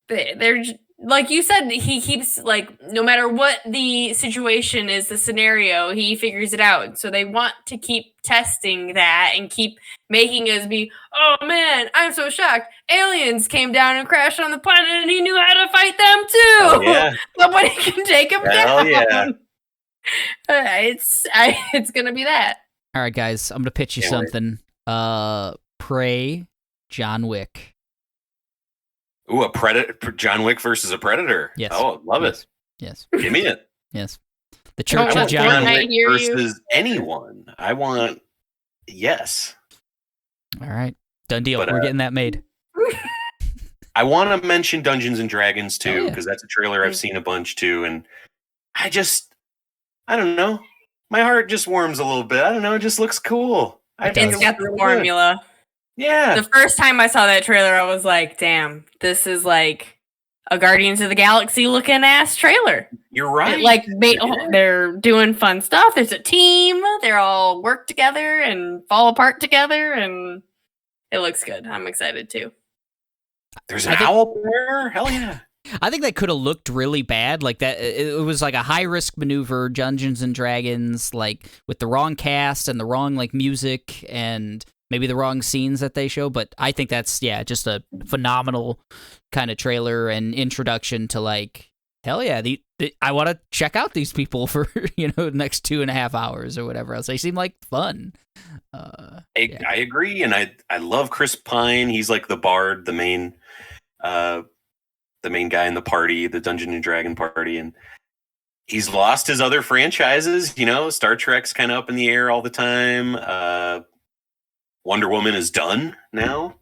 they're like you said, he keeps like no matter what the situation is, the scenario, he figures it out. So they want to keep testing that and keep making us be, oh man, I'm so shocked. Aliens came down and crashed on the planet and he knew how to fight them too. Oh, yeah. Nobody can take him down. Yeah. It's gonna be that. all right, guys, I'm going to pitch you Can't wait. something. Pray John Wick. Ooh, a Predator, John Wick versus a Predator. Yes. Oh, love it. Yes. Give me it. Yes. The I Church of want John John Wick. Wick hear you. versus anyone. I want yes. All right. Done deal. But, We're getting that made. I want to mention Dungeons and Dragons Oh, too, yeah. because that's a trailer I've seen a bunch too, and I don't know. My heart just warms a little bit. I don't know. It just looks cool. I It think does. It's got the really good. formula. Yeah. The first time I saw that trailer, I was like, damn, this is like a Guardians of the Galaxy looking ass trailer. You're right. They're doing fun stuff. There's a team. They're all work together and fall apart together, and it looks good. I'm excited too. There's I an think- owl there. Hell yeah. I think that could have looked really bad. Like that, it was like a high risk maneuver, Dungeons and Dragons, like with the wrong cast and the wrong like music and maybe the wrong scenes that they show. But I think that's just a phenomenal kind of trailer and introduction to like, hell yeah, I want to check out these people for the next 2.5 hours or whatever else. They seem like fun. I agree, and I love Chris Pine. He's like the bard, the main guy in the party, the Dungeon and Dragon party, and he's lost his other franchises. Star Trek's kind of up in the air all the time. Wonder Woman is done now,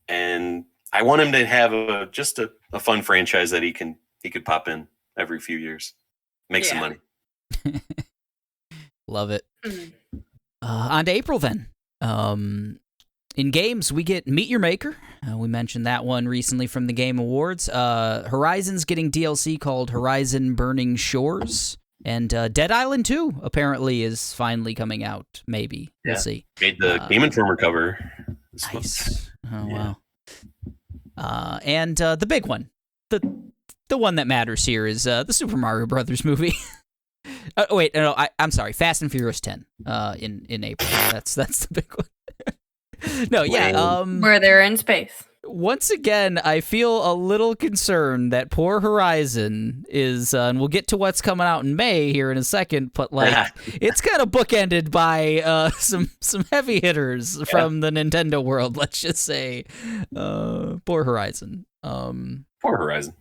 and I want him to have just a fun franchise that he could pop in every few years, make some money. Love it. Mm. On to April then. In games, we get Meet Your Maker. We mentioned that one recently from the Game Awards. Horizon's getting DLC called Horizon Burning Shores. And Dead Island 2 apparently is finally coming out, maybe. We'll see. Made the Game Informer cover. Nice. Oh, wow. And the big one, the one that matters here is the Super Mario Brothers movie. Wait, no, I'm sorry. Fast and Furious 10 in April. That's the big one. No, yeah. Where they're in space. Once again, I feel a little concerned that poor Horizon is, and we'll get to what's coming out in May here in a second, but like it's kind of bookended by some heavy hitters from the Nintendo world. Let's just say, poor Horizon. Poor Horizon.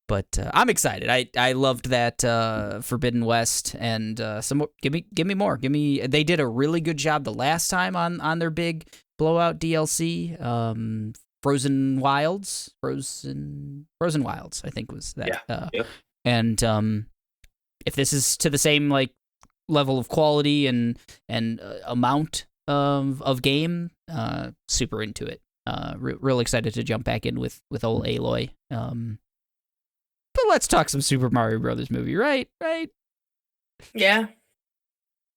But I'm excited. I loved that Forbidden West, and some more. Give me more. They did a really good job the last time on their big blowout DLC. Frozen Wilds, I think was that. Yeah. And if this is to the same like level of quality and amount of game, super into it. Real excited to jump back in with old Aloy. But let's talk some Super Mario Brothers movie, right? Yeah.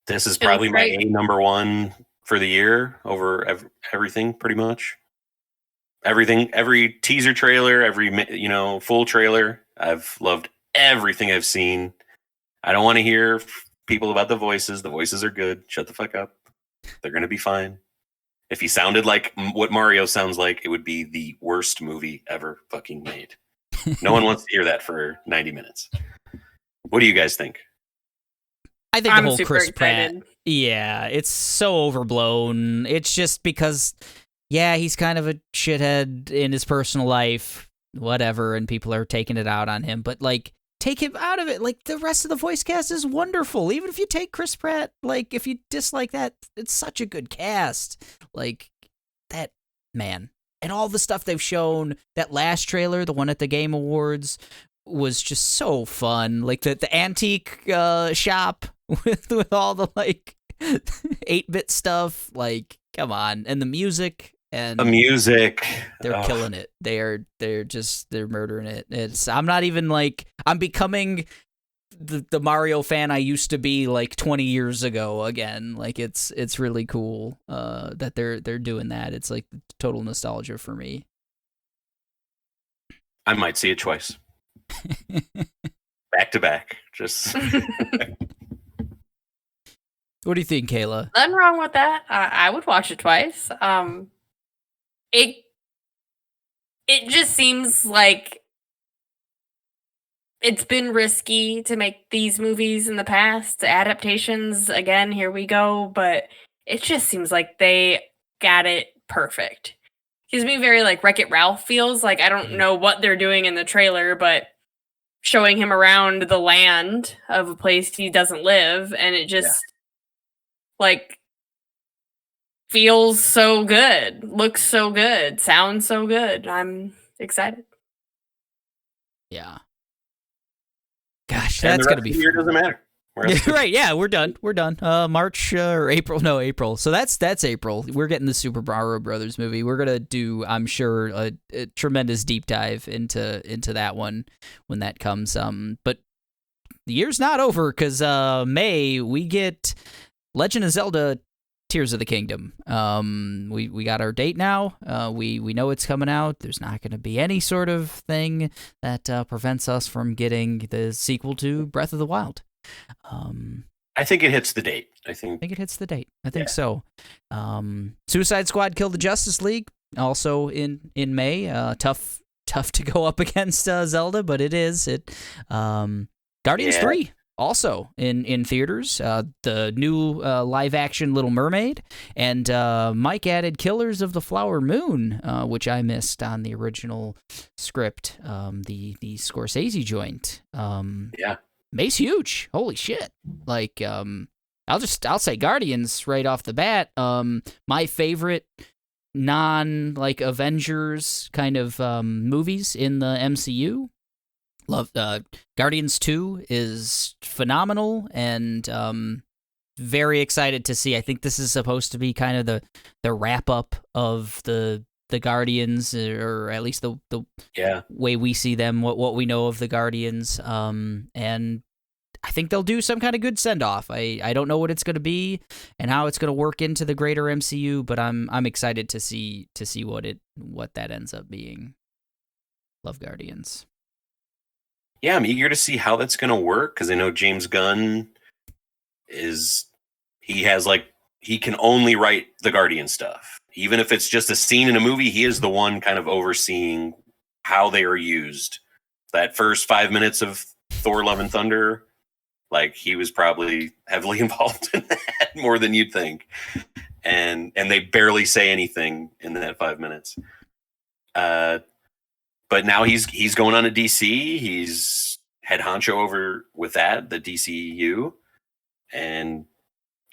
This is probably my number one for the year over everything, pretty much. Everything, every teaser trailer, every full trailer. I've loved everything I've seen. I don't want to hear people about the voices. The voices are good. Shut the fuck up. They're gonna be fine. If he sounded like what Mario sounds like, it would be the worst movie ever fucking made. No one wants to hear that for 90 minutes. What do you guys think? I think I'm the whole super Chris excited. Pratt. Yeah, it's so overblown. It's just because, he's kind of a shithead in his personal life, whatever, and people are taking it out on him. But, like, take him out of it. Like, the rest of the voice cast is wonderful. Even if you take Chris Pratt, like, if you dislike that, it's such a good cast. Like, that, man. And all the stuff they've shown, that last trailer, the one at the Game Awards, was just so fun. Like, the antique shop with all the, like, 8-bit stuff. Like, come on. And the music. And they're killing it. They're murdering it. I'm not even like, I'm becoming the Mario fan I used to be like 20 years ago again. Like it's really cool that they're doing that. It's like total nostalgia for me. I might see it twice. Back to back. Just What do you think, Kayla? Nothing wrong with that. I would watch it twice. It just seems like it's been risky to make these movies in the past. Adaptations, again, here we go. But it just seems like they got it perfect. Gives me very like Wreck-It Ralph feels. Like I don't know what they're doing in the trailer, but showing him around the land of a place he doesn't live, and it just like feels so good, looks so good, sounds so good. I'm excited. Yeah. Gosh, and that's the gonna rest be of the year fun. doesn't matter. Right, yeah, we're done. March or April. No, April. So that's April. We're getting the Super Mario Brothers movie. We're gonna do, I'm sure, a tremendous deep dive into that one when that comes. But the year's not over because May we get Legend of Zelda Tears of the Kingdom. We got our date now. We know it's coming out. There's not going to be any sort of thing that prevents us from getting the sequel to Breath of the Wild. I think it hits the date. I think it hits the date. I think so. Suicide Squad Kill the Justice League also in May. Tough to go up against Zelda, but it is. Guardians 3 also in theaters. The new live action Little Mermaid, and Mike added Killers of the Flower Moon, which I missed on the original script. The Scorsese joint. May's huge. Holy shit. Like, I'll say Guardians right off the bat. My favorite non Avengers kind of movies in the MCU. Love Guardians 2 is phenomenal, and very excited to see. I think this is supposed to be kind of the wrap up of the Guardians, or at least the way we see them, what we know of the Guardians. And I think they'll do some kind of good send off. I don't know what it's going to be and how it's going to work into the greater MCU, but I'm excited to see what that ends up being. Love Guardians. Yeah, I'm eager to see how that's going to work, because I know James Gunn he can only write the Guardian stuff. Even if it's just a scene in a movie, he is the one kind of overseeing how they are used. That first 5 minutes of Thor: Love and Thunder, like, he was probably heavily involved in that more than you'd think. And they barely say anything in that 5 minutes. But now he's going on to DC. He's head honcho over with that, the DCU. And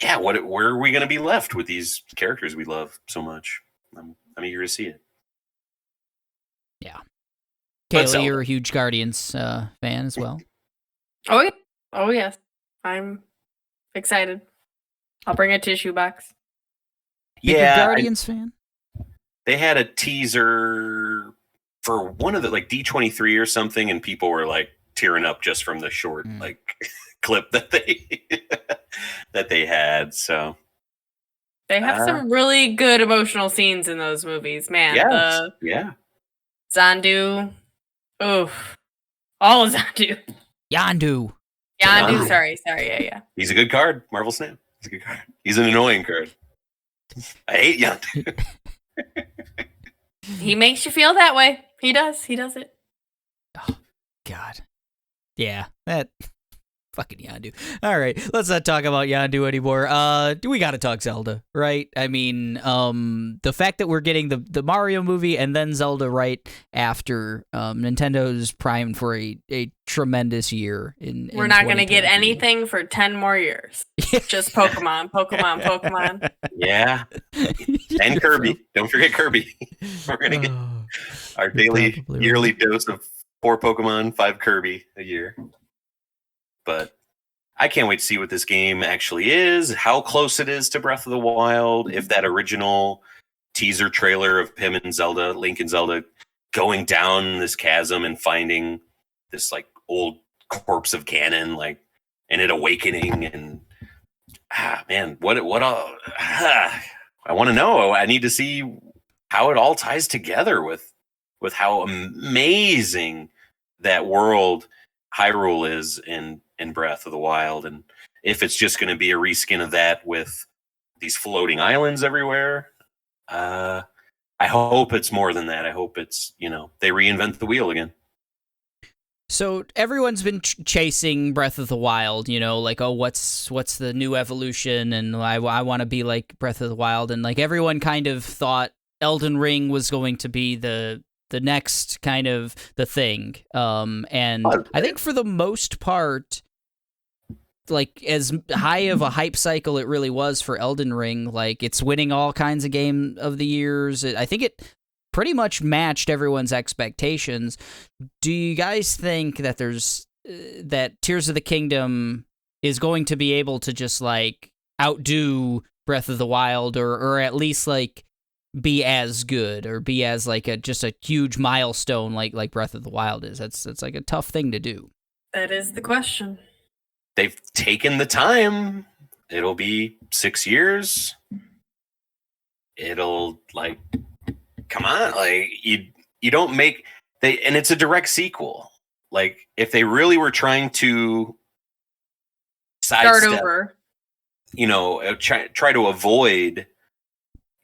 yeah, where are we going to be left with these characters we love so much? I'm eager to see it. Yeah. Kayla, you're a huge Guardians fan as well. Oh, yeah. Oh, yes. I'm excited. I'll bring a tissue box. Big Guardians fan? They had a teaser for one of the, like, D23 or something, and people were like tearing up just from the short like clip that they had. So they have some really good emotional scenes in those movies, man. Yeah. Zandu. Oof. All of Zandu. Yandu. Sorry. Yeah. He's a good card. Marvel Snap. He's a good card. He's an annoying card. I hate Yandu. He makes you feel that way. He does it. Oh, God. Yeah, that fucking Yondu. All right, let's not talk about Yondu anymore. We got to talk Zelda, right? I mean, the fact that we're getting the Mario movie and then Zelda right after, Nintendo's primed for a tremendous year. We're not going to get anything for 10 more years. Just Pokemon. Yeah. And Kirby. Don't forget Kirby. We're going to get our daily, yearly dose of 4 Pokemon, 5 Kirby a year. But I can't wait to see what this game actually is, how close it is to Breath of the Wild, if that original teaser trailer of him and Zelda, Link and Zelda, going down this chasm and finding this, like, old corpse of Ganon, like, and it awakening, and man, I want to know. I need to see how it all ties together with how amazing that world Hyrule is in Breath of the Wild, and if it's just going to be a reskin of that with these floating islands everywhere. I hope it's more than that. I hope it's, they reinvent the wheel again. So everyone's been chasing Breath of the Wild, like, oh, what's the new evolution, and I want to be like Breath of the Wild, and like everyone kind of thought Elden Ring was going to be the next kind of the thing. And I think for the most part, like, as high of a hype cycle it really was for Elden Ring, like, it's winning all kinds of Game of the Years. I think it pretty much matched everyone's expectations. Do you guys think that that Tears of the Kingdom is going to be able to just, like, outdo Breath of the Wild, or at least, like, be as good, or be as, like, just a huge milestone like Breath of the Wild is? That's like a tough thing to do. That is the question. They've taken the time. It'll be 6 years. It'll, like, come on, like, you don't make and it's a direct sequel. Like, if they really were trying to start over, try to avoid,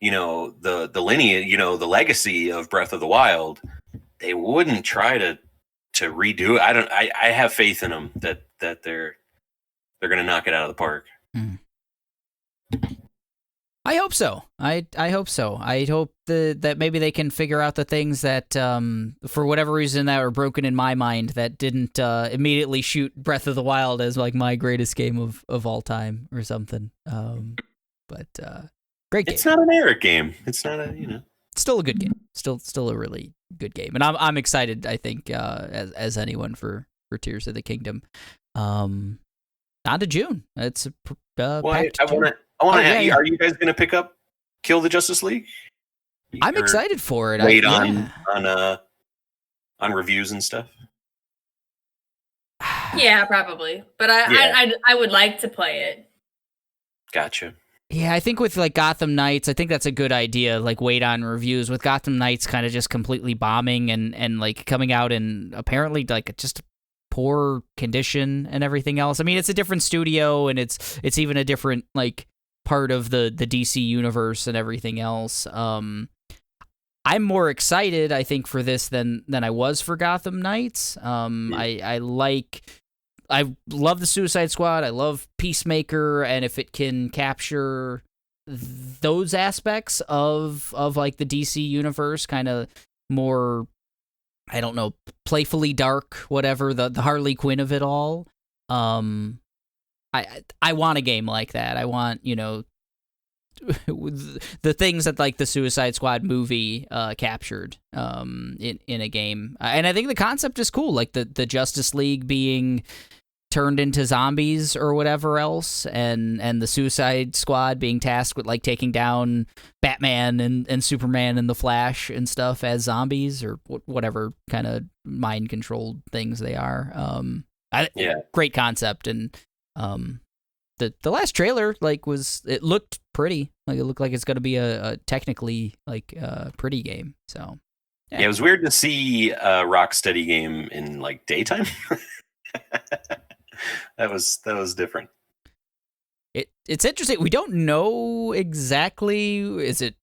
the lineage, the legacy of Breath of the Wild, they wouldn't try to redo it. I have faith in them that they're going to knock it out of the park. I hope so. I hope so. I hope that maybe they can figure out the things that, for whatever reason, that were broken in my mind, that didn't immediately shoot Breath of the Wild as, like, my greatest game of all time or something. But great game. It's not an Eric game. It's not a, It's still a good game. Still a really good game, and I'm excited. I think as anyone for Tears of the Kingdom. On to June. It's Well, packed. I want to. yeah. Are you guys going to pick up Kill the Justice League? I'm excited for it. Wait on reviews and stuff. Yeah, probably. But I would like to play it. Gotcha. Yeah, I think with like Gotham Knights, I think that's a good idea. Like wait on reviews. With Gotham Knights kind of just completely bombing and like coming out in apparently like just poor condition and everything else. I mean, it's a different studio and it's even a different like part of the DC universe and everything else. I'm more excited, I think, for this than I was for Gotham Knights. I love the Suicide Squad. I love Peacemaker, and if it can capture those aspects of like the DC universe, kind of more, I don't know, playfully dark, whatever, the Harley Quinn of it all. I want a game like that. I want, the things that like the Suicide Squad movie captured in a game. And I think the concept is cool, like the Justice League being turned into zombies or whatever else, and the Suicide Squad being tasked with like taking down Batman and Superman and the Flash and stuff as zombies or whatever kind of mind controlled things they are. Great concept. And the last trailer it looked pretty, like it looked like it's going to be a technically like pretty game. So yeah, it was weird to see a Rocksteady game in like daytime. That was different. It's interesting. We don't know exactly. Is it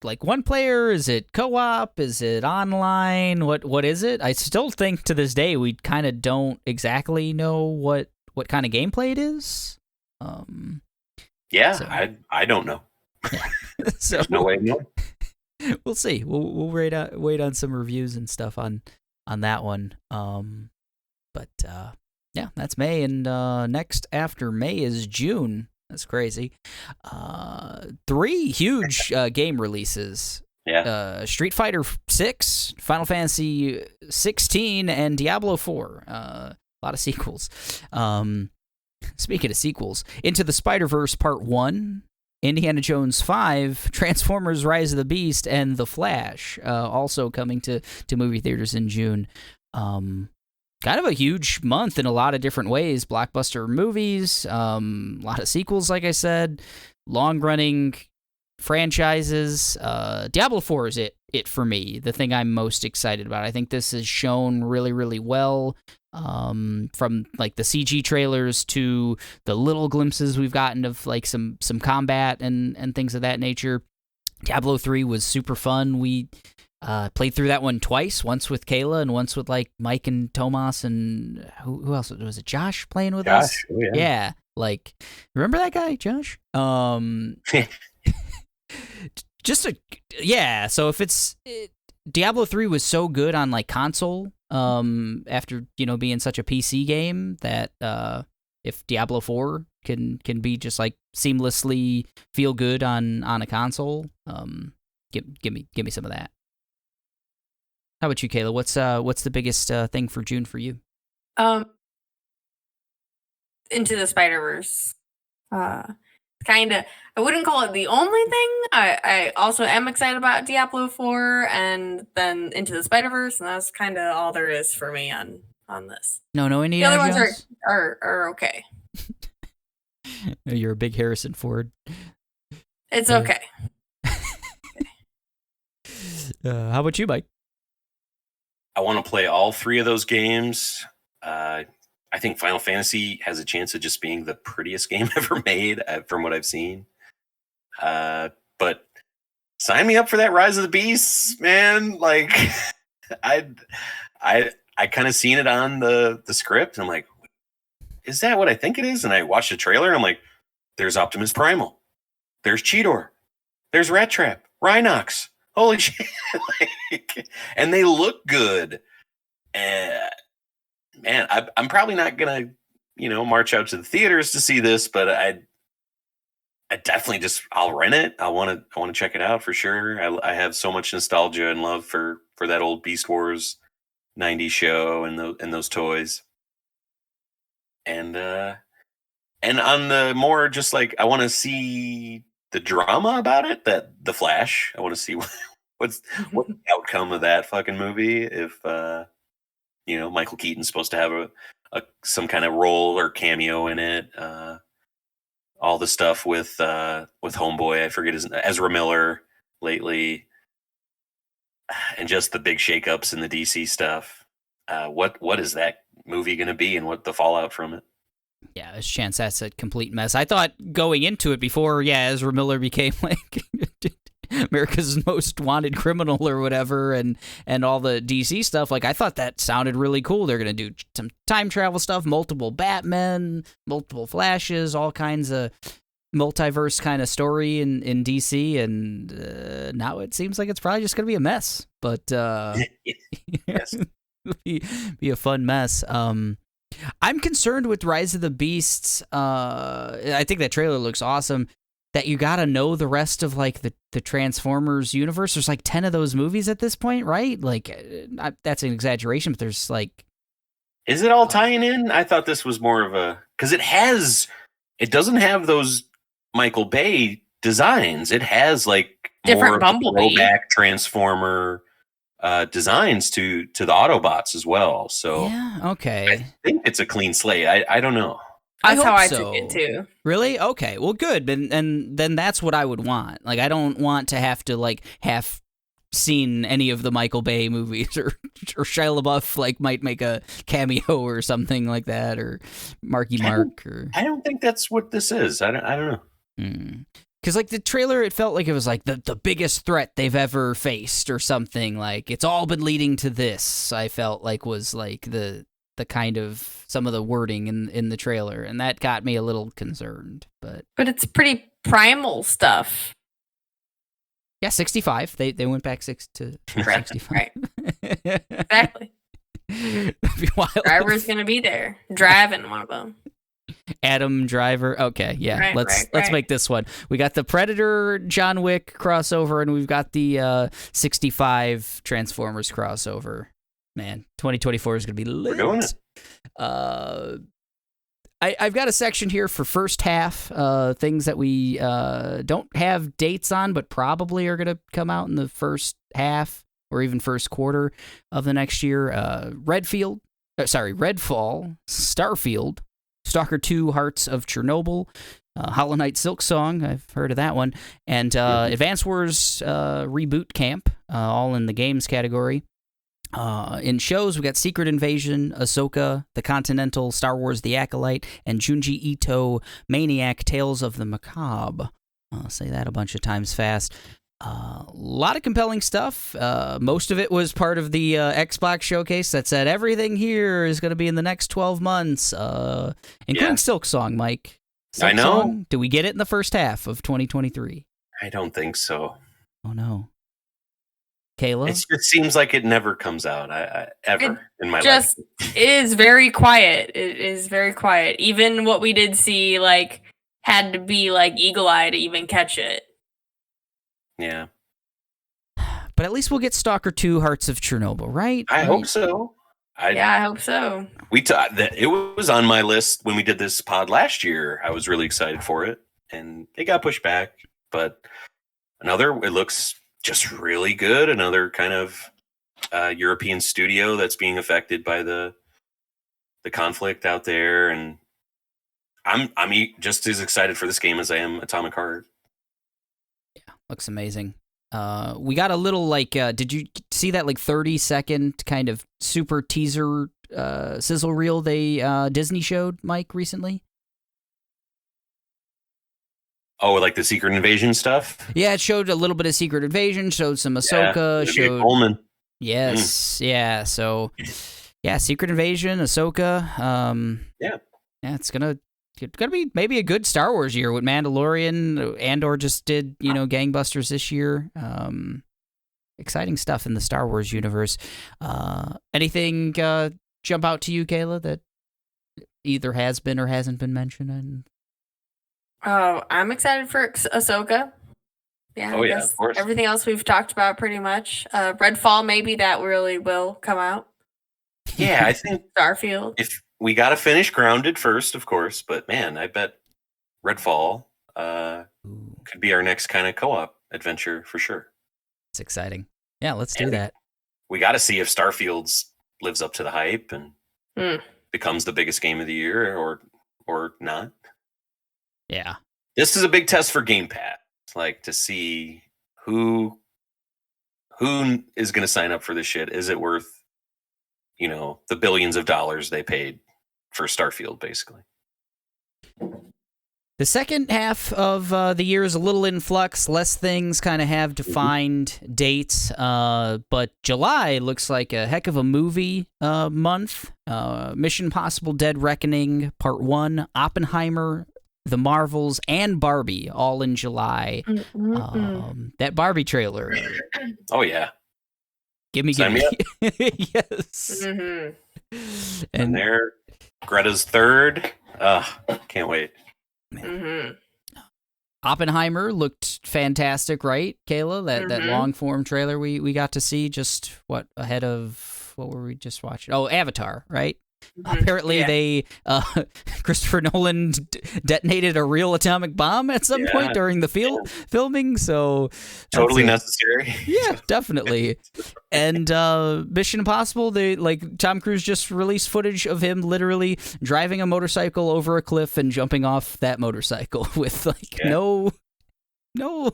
like one player? Is it co-op? Is it online? What is it? I still think to this day we kind of don't exactly know what kind of gameplay it is. I don't know. Yeah. So there's no way of knowing. We'll see. We'll wait on some reviews and stuff on that one. Yeah, that's May, and next after May is June. That's crazy. 3 huge game releases. Yeah. Street Fighter 6, Final Fantasy 16, and Diablo 4. A lot of sequels. Speaking of sequels, Into the Spider-Verse Part 1, Indiana Jones 5, Transformers Rise of the Beast, and The Flash, also coming to movie theaters in June. Kind of a huge month in a lot of different ways. Blockbuster movies, a lot of sequels, like I said, long-running franchises. Diablo 4 is it for me, the thing I'm most excited about. I think this is shown really, really well, from like the CG trailers to the little glimpses we've gotten of like some combat and things of that nature. Diablo 3 was super fun. We played through that one twice, once with Kayla and once with like Mike and Tomas and who else was it? Josh playing with us? Oh, yeah. Yeah, like remember that guy, Josh? So if Diablo 3 was so good on like console, after being such a PC game, that if Diablo 4 can be just like seamlessly feel good on a console, give me some of that. How about you, Kayla? What's the biggest thing for June for you? Into the Spider-Verse. Kind of, I wouldn't call it the only thing. I also am excited about Diablo 4 and then Into the Spider-Verse, and that's kind of all there is for me on this. No Indiana The other Jones? ones are okay. You're a big Harrison Ford. It's okay. How about you, Mike? I want to play all 3 of those games. I think Final Fantasy has a chance of just being the prettiest game ever made, from what I've seen. But sign me up for that Rise of the Beasts, man. Like, I kind of seen it on the script. And I'm like, is that what I think it is? And I watched the trailer. And I'm like, there's Optimus Primal. There's Cheetor. There's Rat Trap. Rhinox. Holy shit. Like, and they look good. Man, I'm probably not gonna, march out to the theaters to see this, but I definitely I'll rent it. I want to check it out for sure. I have so much nostalgia and love for that old Beast Wars '90s show and those toys. And And on the more just like, I want to see the drama about it, that the Flash. I want to see what's the outcome of that fucking movie. If Michael Keaton's supposed to have some kind of role or cameo in it. All the stuff with Homeboy, I forget his Ezra Miller lately, and just the big shakeups in the DC stuff. What is that movie going to be, and what the fallout from it? Yeah, there's a chance that's a complete mess. I thought going into it before, Ezra Miller became like America's Most Wanted Criminal or whatever, and all the DC stuff. Like, I thought that sounded really cool. They're going to do some time travel stuff, multiple Batmen, multiple Flashes, all kinds of multiverse kind of story in DC, and now it seems like it's probably just going to be a mess. But yes. be a fun mess. I'm concerned with Rise of the Beasts. I think that trailer looks awesome. That you got to know the rest of like the Transformers universe. There's like 10 of those movies at this point, right? Like that's an exaggeration, but there's like, is it all tying in? I thought this was more of a, because it doesn't have those Michael Bay designs. It has like different more Bumblebee throwback Transformer designs to the Autobots as well. So yeah, okay. I think it's a clean slate. I don't know. That's how I so. took it too. Really? Okay. Well, good. And then that's what I would want. Like, I don't want to have to like have seen any of the Michael Bay movies, or Shia LaBeouf like might make a cameo or something like that, or Marky Mark. I don't think that's what this is. I don't know. Because like the trailer, it felt like it was like the biggest threat they've ever faced or something. Like, it's all been leading to this. I felt like was like the kind of some of the wording in the trailer, and that got me a little concerned. But it's pretty primal stuff. Yeah, 65. They went back to 65. Right. Exactly. That'd be wild. Driver's gonna be there driving one of them. Adam Driver. Okay, yeah. Right, let's make this one. We got the Predator John Wick crossover, and we've got the 65 Transformers crossover. Man, 2024 is going to be lit. We're doing it. I've got a section here for first half, things that we don't have dates on, but probably are going to come out in the first half or even first quarter of the next year. Redfall, Starfield, Stalker 2, Hearts of Chernobyl, Hollow Knight Silk Song, I've heard of that one, and Advance Wars Reboot Camp, all in the games category. In shows, we got Secret Invasion, Ahsoka, The Continental, Star Wars The Acolyte, and Junji Ito, Maniac, Tales of the Macabre. I'll say that a bunch of times fast. A lot of compelling stuff. Most of it was part of the Xbox showcase that said everything here is going to be in the next 12 months, including Silk Song, Mike. Silk I know. Song, do we get it in the first half of 2023? I don't think so. Oh, no. Kayla? It just seems like it never comes out ever in my life. Just is very quiet. It is very quiet. Even what we did see, like, had to be like eagle eye to even catch it. Yeah. But at least we'll get Stalker 2, Hearts of Chernobyl, right? I hope so. I hope so. It was on my list when we did this pod last year. I was really excited for it, and it got pushed back. But it looks just really good. Another kind of European studio that's being affected by the conflict out there, and I'm just as excited for this game as I am Atomic Heart. Yeah, looks amazing. We got a little like, did you see that like 30-second kind of super teaser sizzle reel they Disney showed, Mike, recently? Oh, like the Secret Invasion stuff? Yeah, it showed a little bit of Secret Invasion, showed some Ahsoka, showed Coleman. Yes, yeah. So, yeah, Secret Invasion, Ahsoka. Yeah, it's gonna be maybe a good Star Wars year with Mandalorian. Andor just did gangbusters this year. Exciting stuff in the Star Wars universe. Anything jump out to you, Kayla, that either has been or hasn't been mentioned? I'm excited for Ahsoka. Yeah, I guess of course. Everything else we've talked about pretty much. Redfall, maybe that really will come out. Yeah, I think Starfield. we got to finish Grounded first, of course. But man, I bet Redfall could be our next kind of co-op adventure for sure. It's exciting. Yeah, let's do that. We got to see if Starfields lives up to the hype and becomes the biggest game of the year or not. Yeah. This is a big test for Game Pass, like to see who is going to sign up for this shit. Is it worth, the billions of dollars they paid for Starfield, basically? The second half of the year is a little in flux. Less things kind of have defined dates, but July looks like a heck of a movie month. Mission Impossible Dead Reckoning Part 1, Oppenheimer, The Marvels, and Barbie all in July. That Barbie trailer. Oh, yeah. Give me. Yes. And there, Greta's third. Can't wait. Oppenheimer looked fantastic, right, Kayla? That long form trailer we got to see just ahead of what were we just watching? Oh, Avatar, right? Apparently they Christopher Nolan detonated a real atomic bomb at some point during the filming, so totally necessary. Yeah, definitely. And Mission Impossible, Tom Cruise just released footage of him literally driving a motorcycle over a cliff and jumping off that motorcycle with no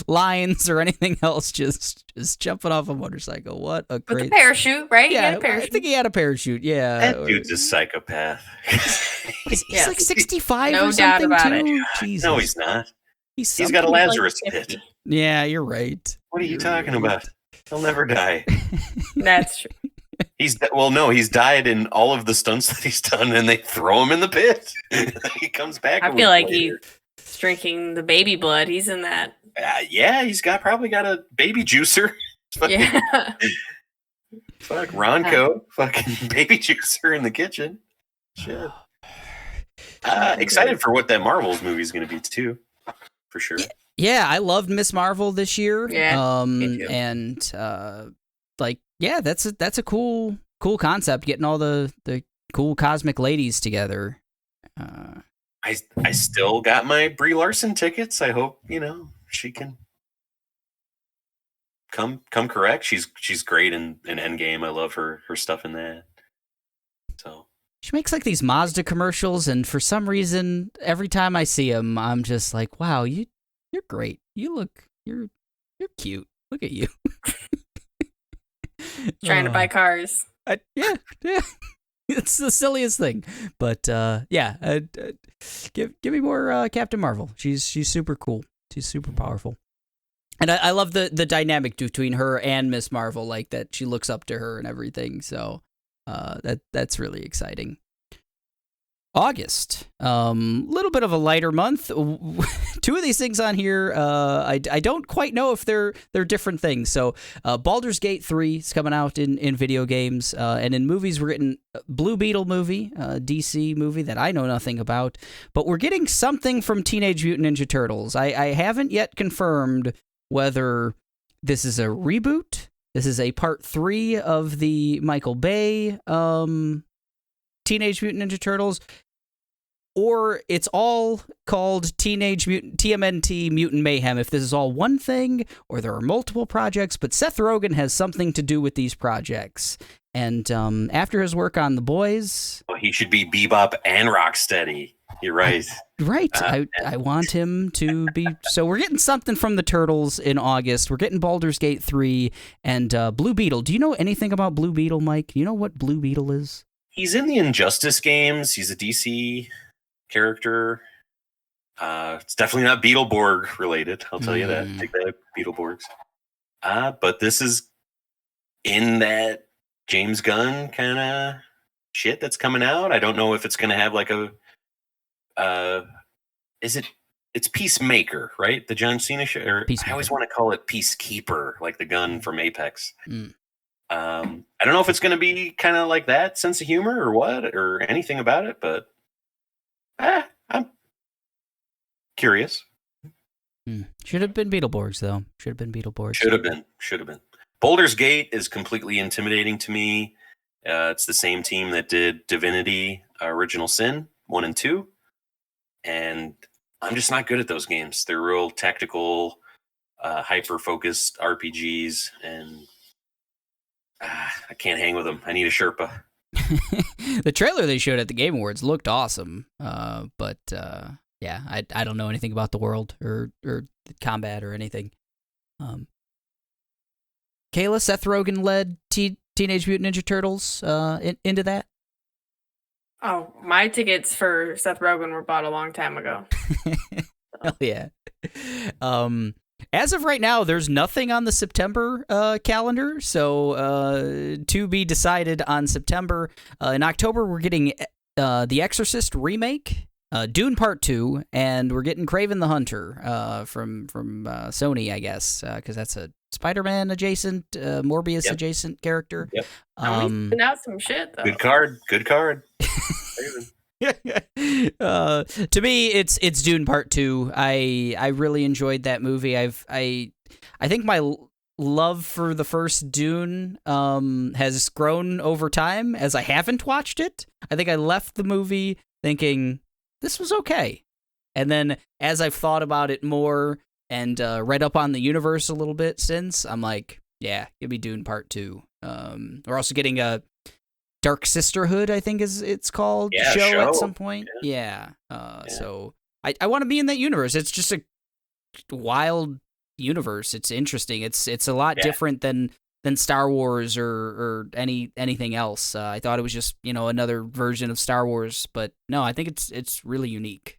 lines or anything else, just jumping off a motorcycle. What a great... With a parachute, right? Yeah, I think he had a parachute, yeah. That dude's a psychopath. He's like 65 no or something, doubt about too. it. Jesus. No, he's not. He's got a Lazarus pit. Yeah, you're right. What are you talking about? He'll never die. That's true. He's died in all of the stunts that he's done, and they throw him in the pit. He comes back. I feel like he's drinking the baby blood. He's in that. Yeah, he's probably got a baby juicer. Yeah. Fuck Ronco, fucking baby juicer in the kitchen. Shit. Excited for what that Marvels movie is going to be too, for sure. Yeah, I loved Miss Marvel this year. Yeah, me too. And that's a cool concept, getting all the cool cosmic ladies together. I still got my Brie Larson tickets. I hope she can come correct. She's great in Endgame. I love her stuff in that. So she makes these Mazda commercials, and for some reason, every time I see them, I'm just like, wow, you're great. You're cute. Look at you. Trying to buy cars. Yeah. It's the silliest thing, but give me more Captain Marvel. She's super cool. She's super powerful, and I love the dynamic between her and Miss Marvel, like that she looks up to her and everything. So that's really exciting. August, little bit of a lighter month. Two of these things on here, I don't quite know if they're different things. So, Baldur's Gate 3 is coming out in video games, and in movies we're getting Blue Beetle movie, DC movie that I know nothing about, but we're getting something from Teenage Mutant Ninja Turtles. I haven't yet confirmed whether this is a reboot. This is a part 3 of the Michael Bay Teenage Mutant Ninja Turtles, or it's all called Teenage Mutant TMNT Mutant Mayhem. If this is all one thing, or there are multiple projects, but Seth Rogen has something to do with these projects. And after his work on The Boys, he should be Bebop and Rocksteady. You're right. Right. I want him to be. So we're getting something from the Turtles in August. We're getting Baldur's Gate 3 and Blue Beetle. Do you know anything about Blue Beetle, Mike? You know what Blue Beetle is? He's in the Injustice games. He's a DC character. It's definitely not Beetleborg related. I'll tell you that. Take that, Beetleborgs. But this is in that James Gunn kind of shit that's coming out. I don't know if it's going to have it's Peacemaker, right? The John Cena show. Or I always want to call it Peacekeeper, like the gun from Apex. I don't know if it's going to be kind of like that sense of humor or what, or anything about it, but I'm curious. Should have been Beetleborgs, though. Should have been Beetleborgs. Should have been. Baldur's Gate is completely intimidating to me. It's the same team that did Divinity Original Sin 1 and 2. And I'm just not good at those games. They're real tactical, hyper-focused RPGs, and I can't hang with them. I need a Sherpa. The trailer they showed at the Game Awards looked awesome, but yeah, I don't know anything about the world or the combat or anything. Kayla, Seth Rogen led Teenage Mutant Ninja Turtles into that? Oh, my tickets for Seth Rogen were bought a long time ago. Hell yeah. As of right now, there's nothing on the September calendar, so to be decided on September. In October, we're getting The Exorcist Remake, Dune Part 2, and we're getting Kraven the Hunter from Sony, I guess, because that's a Spider-Man adjacent, Morbius adjacent character. Yep. Putting out some shit, though. Good card. To me, it's Dune Part 2. I really enjoyed that movie. I think my love for the first Dune has grown over time as I haven't watched it. I think I left the movie thinking this was okay, and then as I've thought about it more and read up on the universe a little bit since, I'm like, yeah, give me Dune Part 2. We're also getting a Dark Sisterhood, I think it's called, show at some point. Yeah. So I want to be in that universe. It's just a wild universe. It's interesting. It's a lot different than Star Wars or anything else. I thought it was just, another version of Star Wars, but no, I think it's really unique.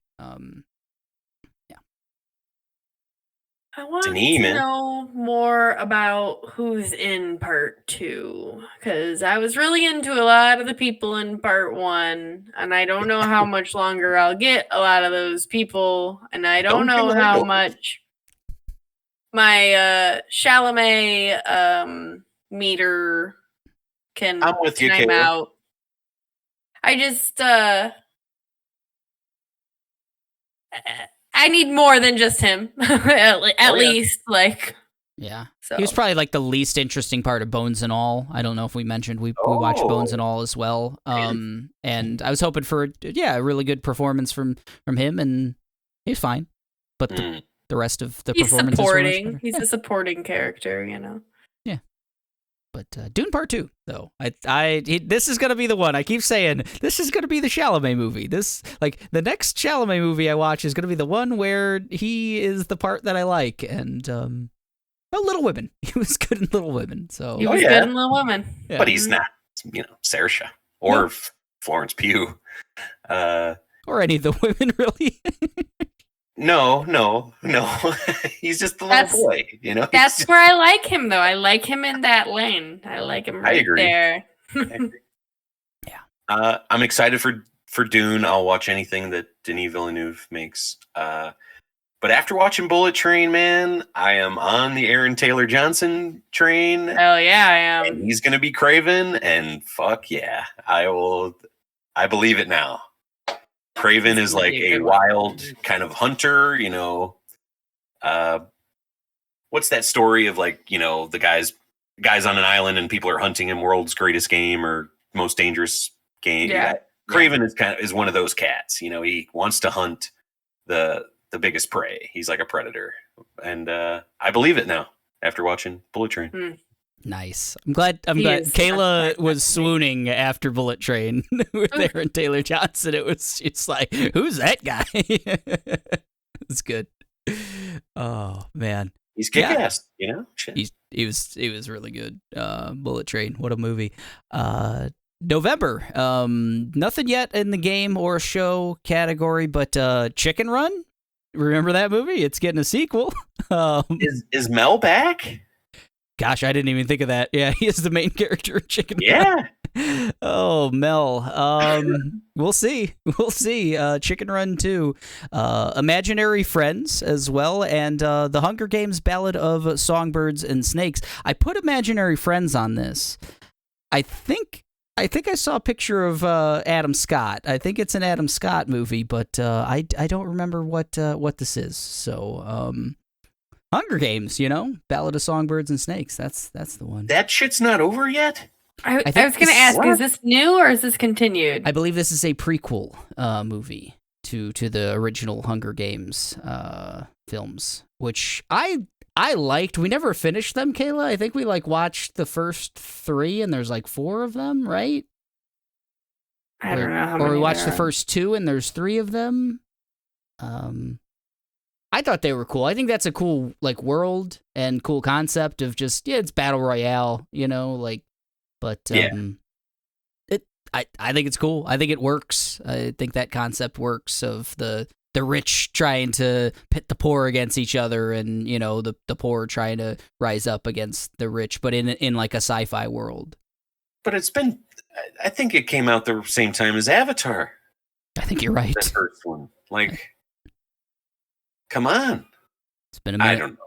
I want to know more about who's in Part 2, because I was really into a lot of the people in Part 1, and I don't know how much longer I'll get a lot of those people, and I don't know how much my Chalamet meter can I'm with you, time Kayla. out. I just I need more than just him. at least, like. Yeah. So. He was probably like the least interesting part of Bones and All. I don't know if we mentioned we watched Bones and All as well. And I was hoping for a really good performance from him, and he's fine. But the rest of the performance supporting. He's a supporting character, Yeah. But Dune Part 2, though, this is gonna be the one. I keep saying this is gonna be the Chalamet movie. This, the next Chalamet movie I watch is gonna be the one where he is the part that I like. And Little Women. He was good in Little Women. So he was good in Little Women, but he's not, Saoirse or Florence Pugh, or any of the women, really. No. He's just the little boy, That's where I like him, though. I like him in that lane. I like him right there. I agree. Yeah. I'm excited for Dune. I'll watch anything that Denis Villeneuve makes. But after watching Bullet Train, man, I am on the Aaron Taylor Johnson train. Hell yeah, I am. And he's going to be Kraven, and fuck yeah. I believe it now. Kraven is like a wild kind of hunter, what's that story of the guys on an island and people are hunting him, world's greatest game or most dangerous game. Yeah. Kraven is one of those cats. He wants to hunt the biggest prey. He's like a predator. And I believe it now after watching Bullet Train. Nice. I'm glad Kayla was swooning after Bullet Train with Aaron Taylor Johnson. It's like, who's that guy? It's good. Oh man. He's kick-ass, Shit. He was really good. Bullet Train, what a movie. November. Nothing yet in the game or show category, but Chicken Run. Remember that movie? It's getting a sequel. Is Mel back? Gosh, I didn't even think of that. Yeah, he is the main character in Chicken Run. Oh, Mel. We'll see. Chicken Run 2. Imaginary Friends as well, and The Hunger Games Ballad of Songbirds and Snakes. I put Imaginary Friends on this. I think I saw a picture of Adam Scott. I think it's an Adam Scott movie, but I don't remember what this is. So, Hunger Games, Ballad of Songbirds and Snakes. That's the one. That shit's not over yet? I was think going to this- ask, What? is this new or is this continued? I believe this is a prequel movie to the original Hunger Games films, which I liked. We never finished them, Kayla. I think we watched the first 3, and there's 4 of them, right? I don't know how Or many we watched there the are. first 2, and there's 3 of them. I thought they were cool. I think that's a cool world and cool concept of just it's battle royale, but Yeah. I think it's cool. I think it works. I think that concept works of the rich trying to pit the poor against each other, and the poor trying to rise up against the rich, but in a sci-fi world. But it's been, I think it came out the same time as Avatar, I think you're right. the first one. Come on. It's been a minute. I don't know.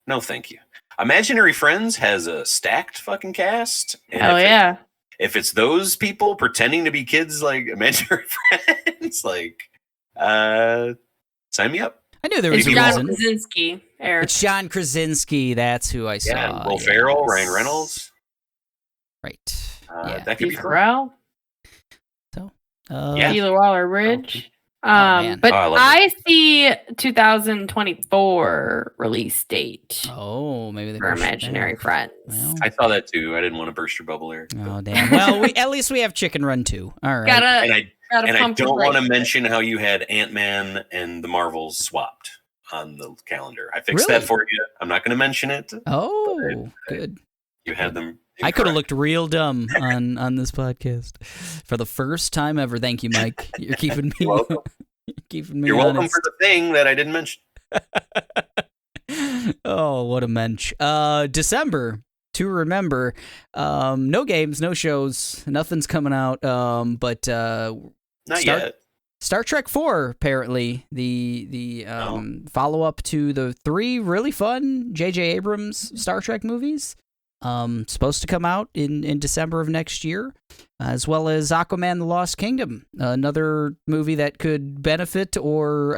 No, thank you. Imaginary Friends has a stacked fucking cast. And Oh, yeah. If it's those people pretending to be kids like Imaginary Friends, sign me up. I knew there was It's a John reason. Krasinski, Eric. It's John Krasinski. That's who I saw. Yeah, Will Ferrell, yes. Ryan Reynolds. Right. That could be Steve fun. Carell, Yeah. Sheila Waller-Bridge. man. But Oh, I love I see 2024 release date Oh, maybe they for pushed it Imaginary back. Friends. Well, I saw that too. I didn't want to burst your bubble there. oh damn. Well, at least we have Chicken Run 2. All right. And I gotta and I pump the don't want to brakes. mention how you had Ant-Man and the Marvels swapped on the calendar. I fixed Really? that for you. I'm not going to mention it. Oh, good. You had them. I could have incorrect. looked real dumb on this podcast for the first time ever. Thank you, Mike. You're keeping me. You're welcome. keeping me You're welcome honest. for the thing that I didn't mention. Oh, what a mensch. December to remember. No games, no shows, nothing's coming out. But Not Star- yet. Star Trek 4, apparently the follow up to the 3 really fun J.J. Abrams Star Trek movies. Supposed to come out in December of next year, as well as Aquaman: The Lost Kingdom, another movie that could benefit or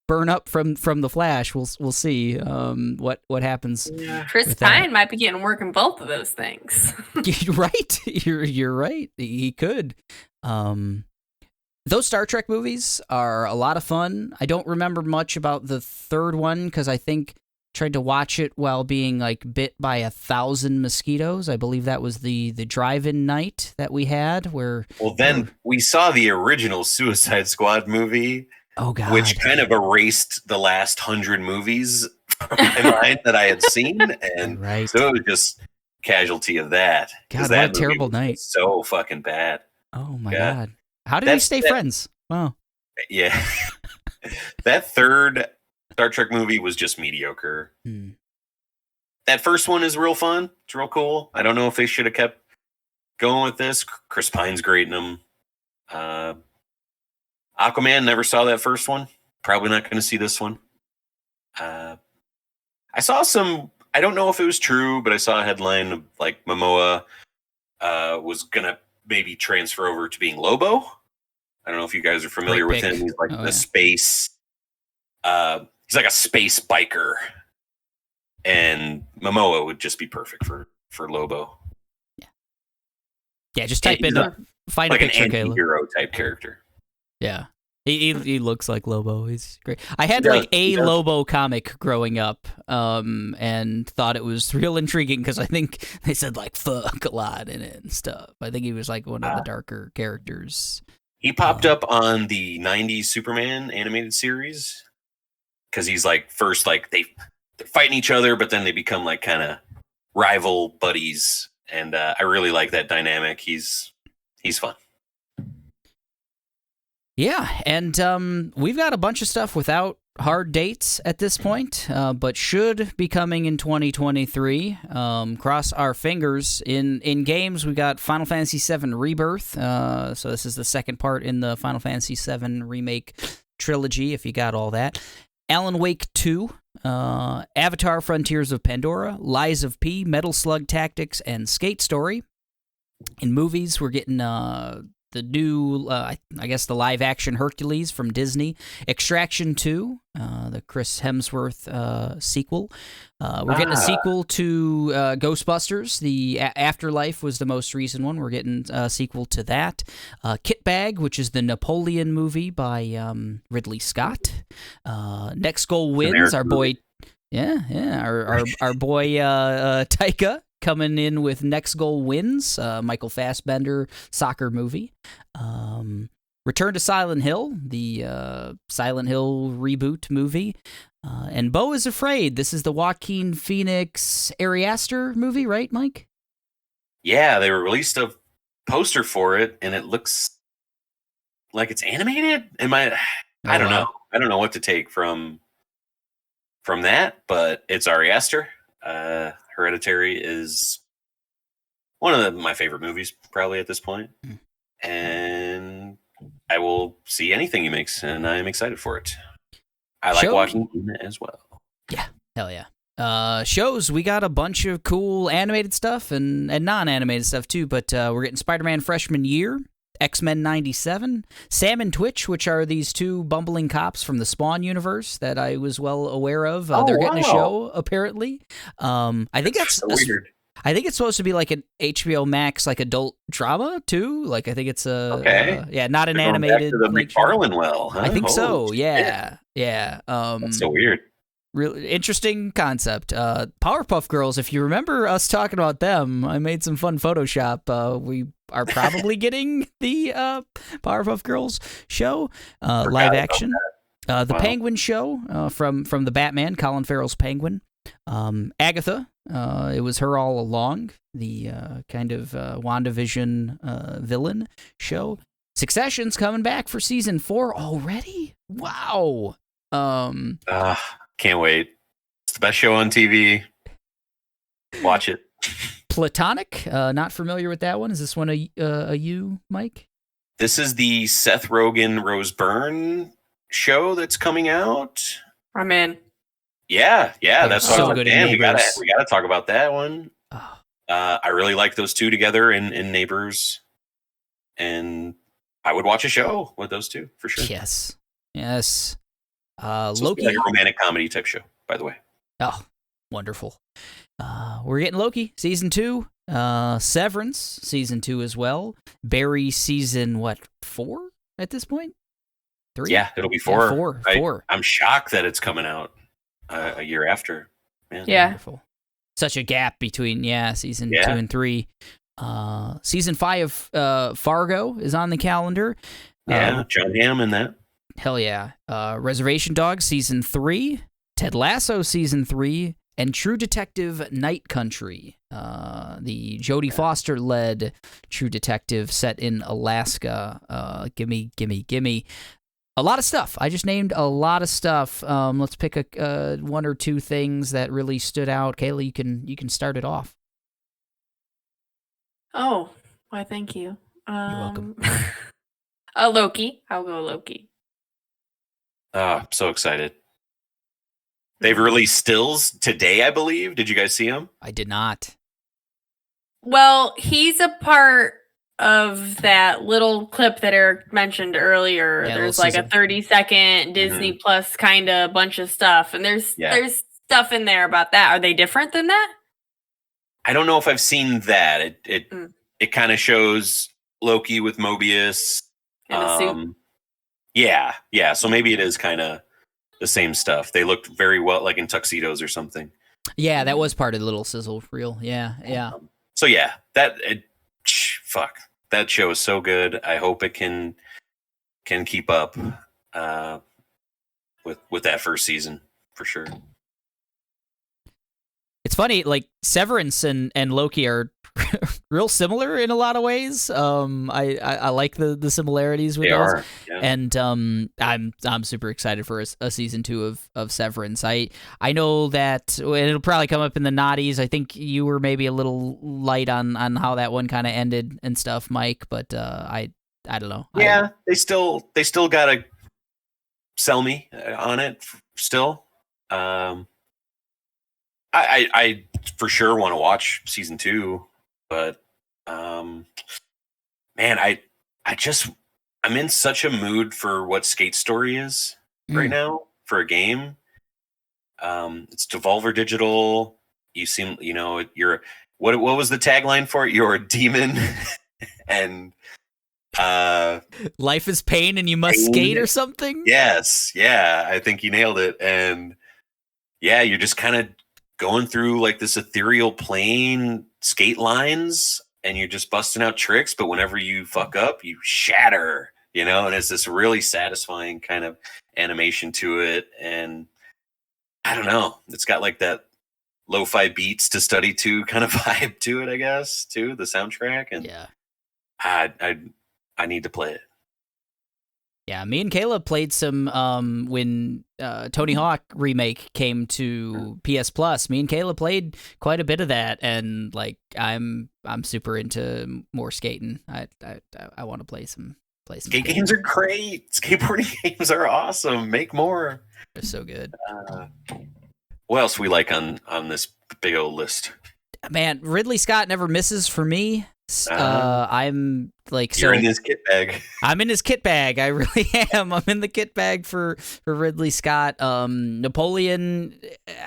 burn up from the Flash. We'll see what happens. Chris with that. Pine might be getting work in both of those things. Right, you're right. He could. Those Star Trek movies are a lot of fun. I don't remember much about the third one because I think tried to watch it while being bit by 1,000 mosquitoes. I believe that was the drive-in night that we had where. Well, then we saw the original Suicide Squad movie, Oh God! which kind of erased the last 100 movies from my mind that I had seen, and Right. so it was just casualty of that. 'Cause God, that what a movie terrible was night. So fucking bad. Oh my Yeah. God! How did we That's- stay that- friends? Wow. Yeah, that third Star Trek movie was just mediocre. Hmm. That first one is real fun. It's real cool. I don't know if they should have kept going with this. Chris Pine's great in them. Aquaman, never saw that first one. Probably not going to see this one. I saw some, I don't know if it was true, but I saw a headline of Momoa was going to maybe transfer over to being Lobo. I don't know if you guys are familiar Great with pick. him. He's Oh, the yeah. space. He's like a space biker, and Momoa would just be perfect for Lobo, Yeah, just type He's in. Find like a an picture, Kayla. anti-hero type character. Yeah. He looks like Lobo. He's great. I had He does, a he does. Lobo comic growing up, and thought it was real intriguing because I think they said fuck a lot in it and stuff. I think he was one of the darker characters. He popped up on the 90s Superman animated series because he's first they're fighting each other, but then they become kind of rival buddies, and I really like that dynamic. He's fun. Yeah, and we've got a bunch of stuff without hard dates at this point, but should be coming in 2023. Cross our fingers. In games, we got Final Fantasy VII Rebirth. So this is the second part in the Final Fantasy VII Remake trilogy, if you got all that. Alan Wake 2, Avatar Frontiers of Pandora, Lies of P, Metal Slug Tactics, and Skate Story. In movies, we're getting the the new, I guess, the live action Hercules from Disney. Extraction 2, the Chris Hemsworth sequel. We're getting a sequel to Ghostbusters. The Afterlife was the most recent one. We're getting a sequel to that. Kit Bag, which is the Napoleon movie by Ridley Scott. Next Goal Wins, our boy. Yeah, our boy Taika coming in with Next Goal Wins, Michael Fassbender soccer movie. Return to Silent Hill, the Silent Hill reboot movie. And Beau is Afraid. This is the Joaquin Phoenix Ari Aster movie, right, Mike? Yeah, they released a poster for it, and it looks like it's animated. I don't know. I don't know what to take from that, but it's Ari Aster. Hereditary is one of my favorite movies, probably at this point. And I will see anything he makes, and I'm excited for it. I like watching it as well. Yeah, hell yeah. Shows, we got a bunch of cool animated stuff and non-animated stuff too, but we're getting Spider-Man Freshman Year, X-Men 97, Sam and Twitch, which are these two bumbling cops from the Spawn universe that I was well aware of. They're getting a show, apparently. I think that's so weird. I think it's supposed to be like an HBO Max, like adult drama too. Like I think it's not an animated. Back to the McFarlane well, huh? I think so. Yeah, yeah. That's so weird. Really interesting concept. Powerpuff Girls, if you remember us talking about them, I made some fun Photoshop. We are probably getting the Powerpuff Girls show, live action. The Penguin show from the Batman, Colin Farrell's Penguin. Agatha, it was her all along, the kind of WandaVision villain show. Succession's coming back for season 4 already? Wow. Can't wait. It's the best show on TV. Watch it. Platonic, not familiar with that one. Is this one a you, Mike? This is the Seth Rogen, Rose Byrne show that's coming out. I'm in. Yeah, that's so good. We gotta talk about that one. Oh. I really like those two together in Neighbors, and I would watch a show with those two for sure. Yes. Loki, like a romantic comedy type show, by the way. Oh, wonderful. We're getting Loki season 2, Severance season 2 as well. Barry season 4 at this point? 3? Yeah, it'll be 4. Yeah, 4. I'm shocked that it's coming out a year after. Man. Yeah. Wonderful. Such a gap between season 2 and 3. Season 5 of Fargo is on the calendar. Yeah, John Hamm in that. Hell yeah. Reservation Dogs season 3, Ted Lasso season 3, and True Detective Night Country, the Jodie Foster-led True Detective set in Alaska. Gimme. A lot of stuff. I just named a lot of stuff. Let's pick one or two things that really stood out. Kayla, you can start it off. Oh, why? Thank you. You're welcome. Loki. I'll go Loki. I'm so excited. They've released stills today, I believe. Did you guys see them? I did not. Well, he's a part of that little clip that Eric mentioned earlier. Yeah, there's like a 30-second Disney Plus kind of bunch of stuff, and there's stuff in there about that. Are they different than that? I don't know if I've seen that. It kind of shows Loki with Mobius. In a suit. Yeah. So maybe it is kind of the same stuff. They looked very well, like in tuxedos or something. Yeah, that was part of the little sizzle reel. Yeah. So yeah, that show is so good. I hope it can keep up with that first season for sure. It's funny, like Severance and Loki are real similar in a lot of ways. I like the similarities with those. Yeah. And I'm super excited for a season 2 of Severance. I know that it'll probably come up in the naughties. I think you were maybe a little light on how that one kind of ended and stuff, Mike. But I don't know. Yeah, they still gotta sell me on it still. I for sure want to watch season 2, but man, I I'm in such a mood for what Skate Story is right now for a game. It's Devolver Digital. You seem, you're what was the tagline for it? You're a demon and life is pain and you must skate or something. Yes. Yeah. I think you nailed it. And yeah, you're just kind of going through like this ethereal plane skate lines and you're just busting out tricks. But whenever you fuck up, you shatter, and it's this really satisfying kind of animation to it. And I don't know, it's got like that lo-fi beats to study to kind of vibe to it, I guess, too, the soundtrack. And yeah, I need to play it. Yeah, me and Kayla played some when Tony Hawk Remake came to PS Plus. Me and Kayla played quite a bit of that, and like I'm super into more skating. I want to play some. Skate games are great. Skateboarding games are awesome. Make more. They're so good. What else we like on this big old list? Man, Ridley Scott never misses for me. I'm like, you're in his kit bag. I'm in his kit bag. I really am. I'm in the kit bag for Ridley Scott. Napoleon.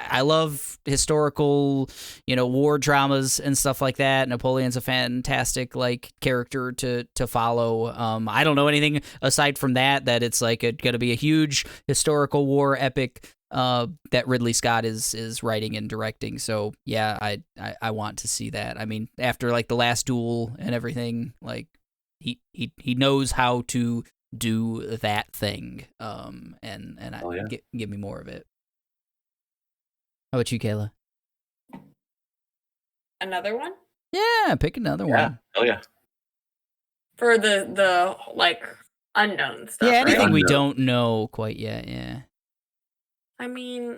I love historical, war dramas and stuff like that. Napoleon's a fantastic character to follow. I don't know anything aside from that it's like going to be a huge historical war epic that Ridley Scott is writing and directing. So yeah, I want to see that. I mean, after the Last Duel and everything, he knows how to do that thing. Give me more of it. How about you, Kayla? Another one? Yeah, pick another one. Oh yeah. For the unknown stuff. Yeah, anything right? we don't know quite yet. Yeah. I mean,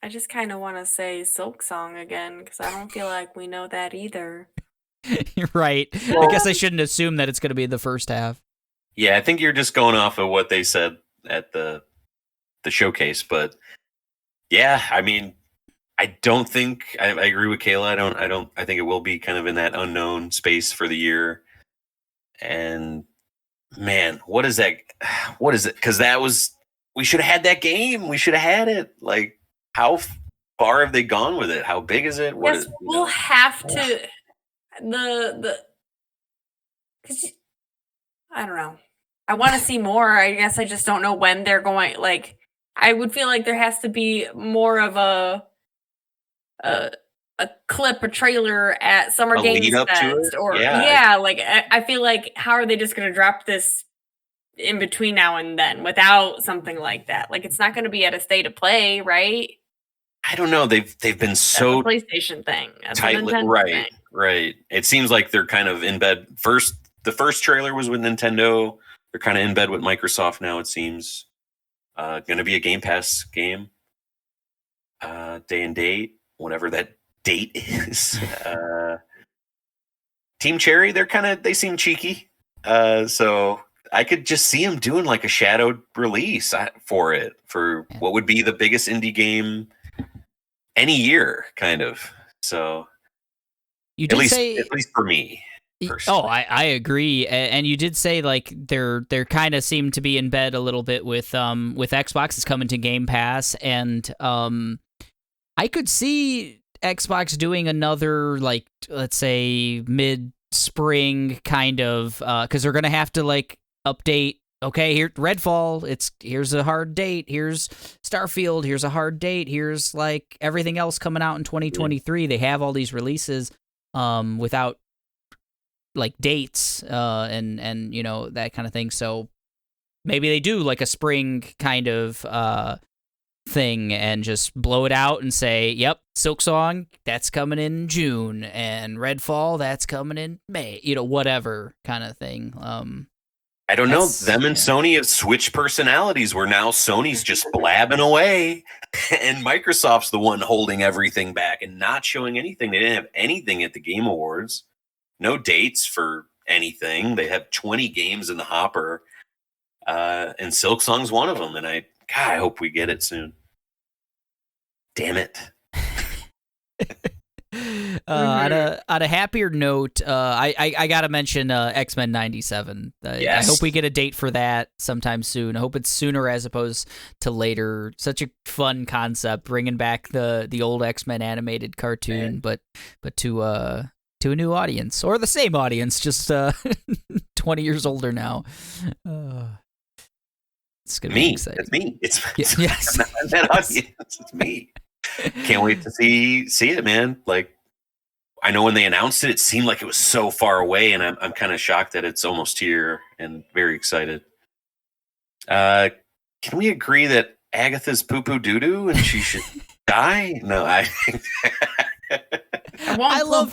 I just kind of want to say Silk Song again because I don't feel like we know that either. You're right. I guess I shouldn't assume that it's going to be the first half. Yeah, I think you're just going off of what they said at the showcase, but yeah, I mean, I don't think I agree with Kayla. I think it will be kind of in that unknown space for the year. And man, what is that? What is it? Because we should have had that game. We should have had it. Like, how far have they gone with it? How big is it? Yes, we'll have to. Because I don't know. I want to see more. I guess I just don't know when they're going. I would feel like there has to be more of a clip, a trailer at Summer Games Fest, or I feel like how are they just going to drop this in between now and then without something like that? It's not going to be at a state of play, right? I don't know. They've been so That's a PlayStation thing. That's tightly, a Nintendo thing. Right. It seems like they're kind of in bed. The first trailer was with Nintendo. They're kind of in bed with Microsoft now. It seems going to be a Game Pass game. Day and date, whatever that date is. Team Cherry, they seem cheeky. So I could just see them doing a shadowed release for what would be the biggest indie game any year, kind of. So you did at least for me. Oh, I agree, and you did say they're kind of seem to be in bed a little bit with Xbox. It's coming to Game Pass, and I could see Xbox doing another let's say mid-spring kind of because they're gonna have to update. Okay, here Redfall. Here's a hard date. Here's Starfield. Here's a hard date. Here's everything else coming out in 2023. Yeah. They have all these releases without dates and that kind of thing. So maybe they do a spring kind of thing and just blow it out and say, yep, Silksong, that's coming in June, and Redfall, that's coming in May, whatever kind of thing. I don't know. Them and Sony have switched personalities where now Sony's just blabbing away and Microsoft's the one holding everything back and not showing anything. They didn't have anything at the Game Awards. No dates for anything. They have 20 games in the hopper. And Silksong's one of them. And I hope we get it soon. Damn it. On a happier note, I gotta mention X-Men '97. Yes. I hope we get a date for that sometime soon. I hope it's sooner as opposed to later. Such a fun concept, bringing back the old X-Men animated cartoon, but to a new audience, or the same audience, just 20 years older now. It's gonna be exciting. It's me. It's yes. that audience. It's me. Can't wait to see it, man. Like, I know when they announced it, it seemed like it was so far away, and I'm kind of shocked that it's almost here, and very excited. Can we agree that Agatha's poo poo doo doo and she should die? No, I love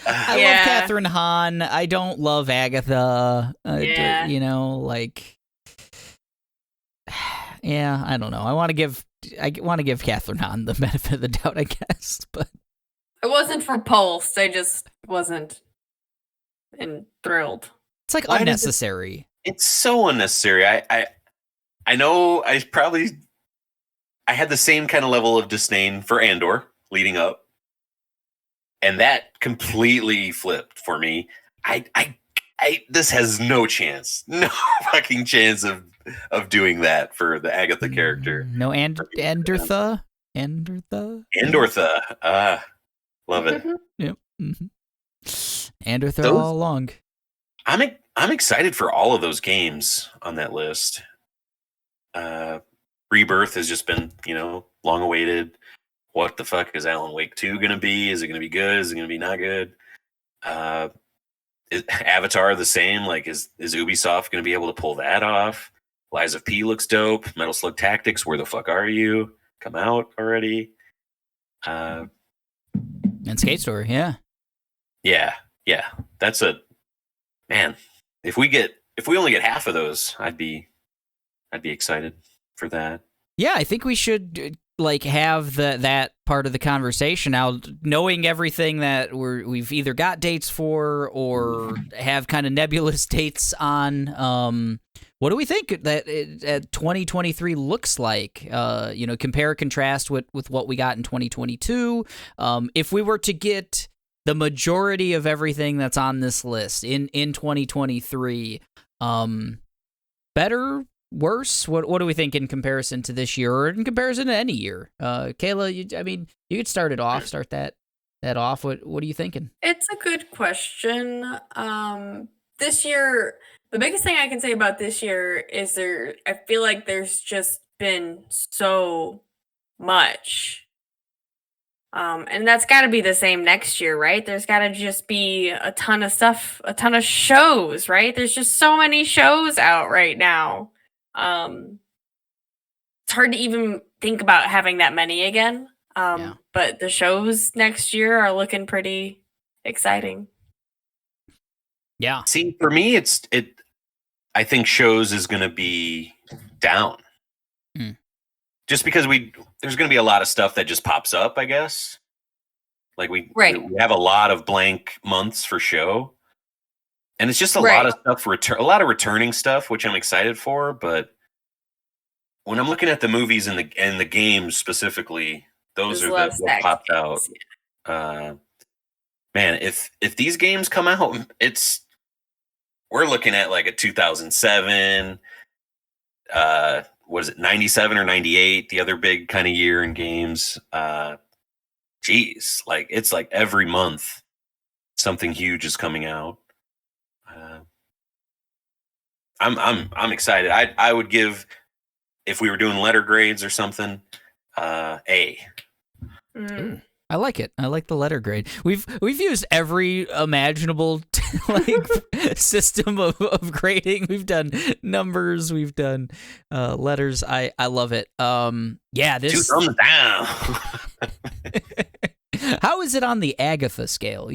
Catherine Hahn. I don't love Agatha. Yeah. Yeah, I don't know. I want to give Catherine Hahn the benefit of the doubt, I guess, but it wasn't repulsed. I just wasn't thrilled. It's like unnecessary. It's so unnecessary. I know I had the same kind of level of disdain for Andor leading up, and that completely flipped for me. This has no chance, no fucking chance of doing that for the Agatha character. No, Andortha. Love it. Yep. Andortha all along. I'm excited for all of those games on that list. Rebirth has just been, long awaited. What the fuck is Alan Wake 2 going to be? Is it going to be good? Is it going to be not good? Is Avatar the same? Like, is Ubisoft going to be able to pull that off? Lies of P looks dope. Metal Slug Tactics, where the fuck are you? Come out already. And Skate Story, yeah. Yeah. That's man. If we only get half of those, I'd be excited for that. Yeah, I think we should have that part of the conversation now, knowing everything that we've either got dates for or have kind of nebulous dates on. What do we think that 2023 looks like? Compare, contrast with what we got in 2022. If we were to get the majority of everything that's on this list in 2023, better, worse? What do we think in comparison to this year, or in comparison to any year? Kayla, you could start that off. What are you thinking? It's a good question. This year, the biggest thing I can say about this year is I feel like there's just been so much. And that's got to be the same next year, right? There's got to just be a ton of stuff, a ton of shows, right? There's just so many shows out right now. It's hard to even think about having that many again. But the shows next year are looking pretty exciting. Yeah. See, for me, I think shows is going to be down. Just because there's going to be a lot of stuff that just pops up, I guess. Like we have a lot of blank months for show, and it's just a lot of stuff a lot of returning stuff, which I'm excited for. But when I'm looking at the movies and the games specifically, those are what popped out. Man, if these games come out, we're looking at like a 2007. Was it 97 or 98? The other big kind of year in games. Geez, like it's like every month something huge is coming out. I'm excited. I would give, if we were doing letter grades or something, A. I like it. I like the letter grade. We've used every imaginable system of grading. We've done numbers. We've done letters. I love it. This 2 thumbs down. How is it on the Agatha scale?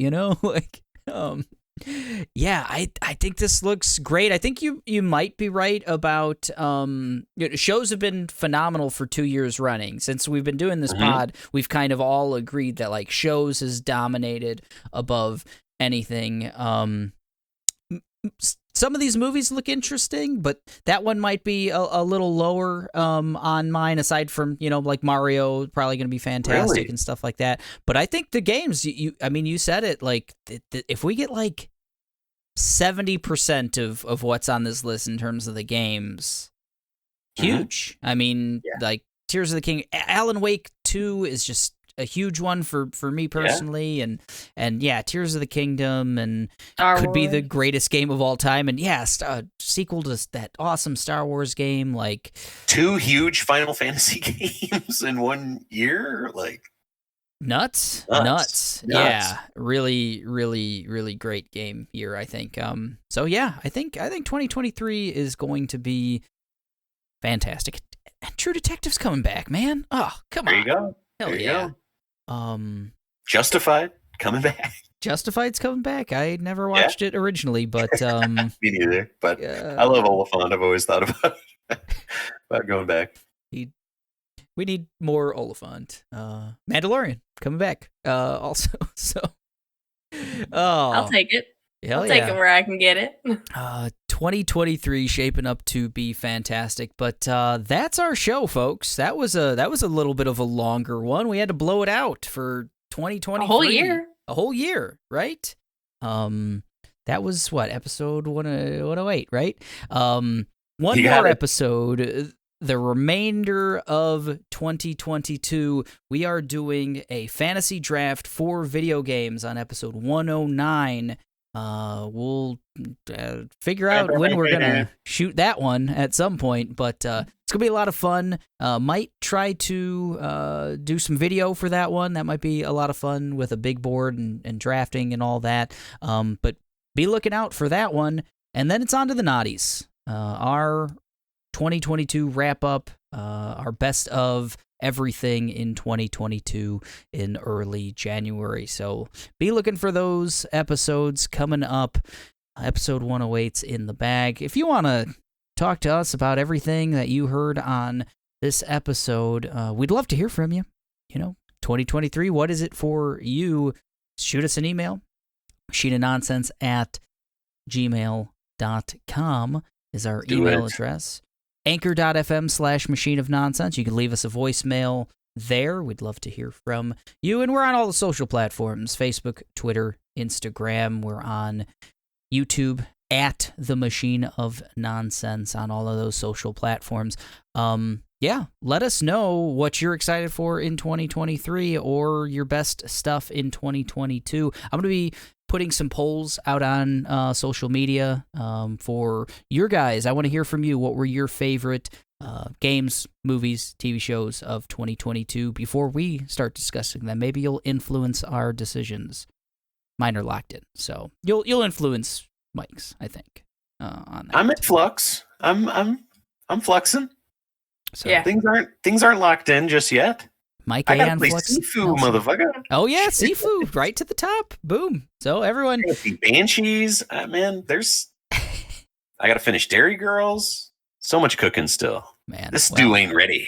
I think this looks great. I think you might be right about shows have been phenomenal for 2 years running. Since we've been doing this pod, we've kind of all agreed that like shows has dominated above anything. some of these movies look interesting, but that one might be a little lower on mine, aside from, like Mario, probably going to be fantastic and stuff like that. But I think the games, you said it, like, if we get like 70% of what's on this list in terms of the games, huge. I mean, like Tears of the King, Alan Wake 2 is just a huge one for me personally, and Tears of the Kingdom, and Star could be Wars. the greatest game of all time, and sequel to that awesome Star Wars game, like 2 huge Final Fantasy games in 1 year, like nuts. Yeah, really, really, really great game year, I think. So yeah, I think 2023 is going to be fantastic. And True Detective's coming back, man. Oh, come on. There you go. Hell there you yeah. go. Justified coming back. Justified's coming back. I never watched it originally, but Me neither. But I love Oliphant. I've always thought about going back. We need more Oliphant. Mandalorian coming back. Also, so I'll take it. Hell I'll take it where I can get it. 2023 shaping up to be fantastic, but that's our show, folks. That was a little bit of a longer one. We had to blow it out for 2023. A whole year, right? That was what, episode 108, right? One more episode. The remainder of 2022, we are doing a fantasy draft for video games on episode 109. We'll figure out when we're gonna shoot that one at some point, but it's gonna be a lot of fun. Might try to do some video for that one. That might be a lot of fun with a big board and drafting and all that. But be looking out for that one. And then it's on to the Naughties. Our 2022 wrap up, our best of everything in 2022 in early January. So be looking for those episodes coming up. Episode 108's in the bag. If you want to talk to us about everything that you heard on this episode, we'd love to hear from you. 2023, what is it for you? Shoot us an email. machineofnonsense@gmail.com is our email address. Anchor.fm/Machine of Nonsense. You can leave us a voicemail there. We'd love to hear from you. And we're on all the social platforms, Facebook, Twitter, Instagram. We're on YouTube at The Machine of Nonsense on all of those social platforms. Let us know what you're excited for in 2023 or your best stuff in 2022. I'm going to be putting some polls out on social media for your guys. I want to hear from you. What were your favorite games, movies, TV shows of 2022 before we start discussing them? Maybe you'll influence our decisions. Mine are locked in, so you'll influence Mike's, I think, on that. I'm in flux. I'm fluxing. So yeah. Things aren't locked in just yet. Mike I gotta and play Flux Sifu, Nelson. motherfucker. Oh yeah, Sifu, right to the top. Boom. So everyone, Banshees, man. I gotta finish Dairy Girls. So much cooking still. Man, this stew ain't ready.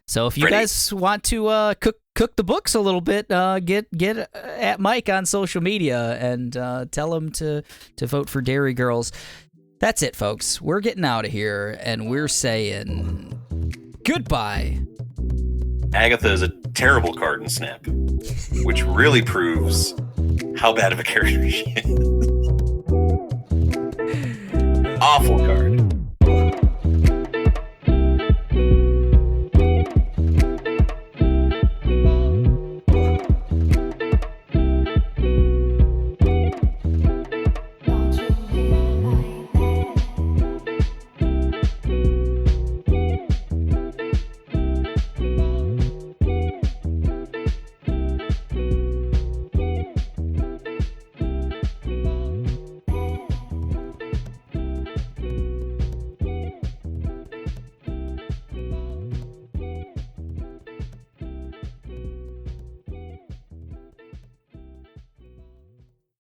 So if you guys want to cook the books a little bit, get at Mike on social media and tell him to vote for Dairy Girls. That's it, folks. We're getting out of here, and we're saying goodbye. Agatha is a terrible card in Snap, which really proves how bad of a character she is.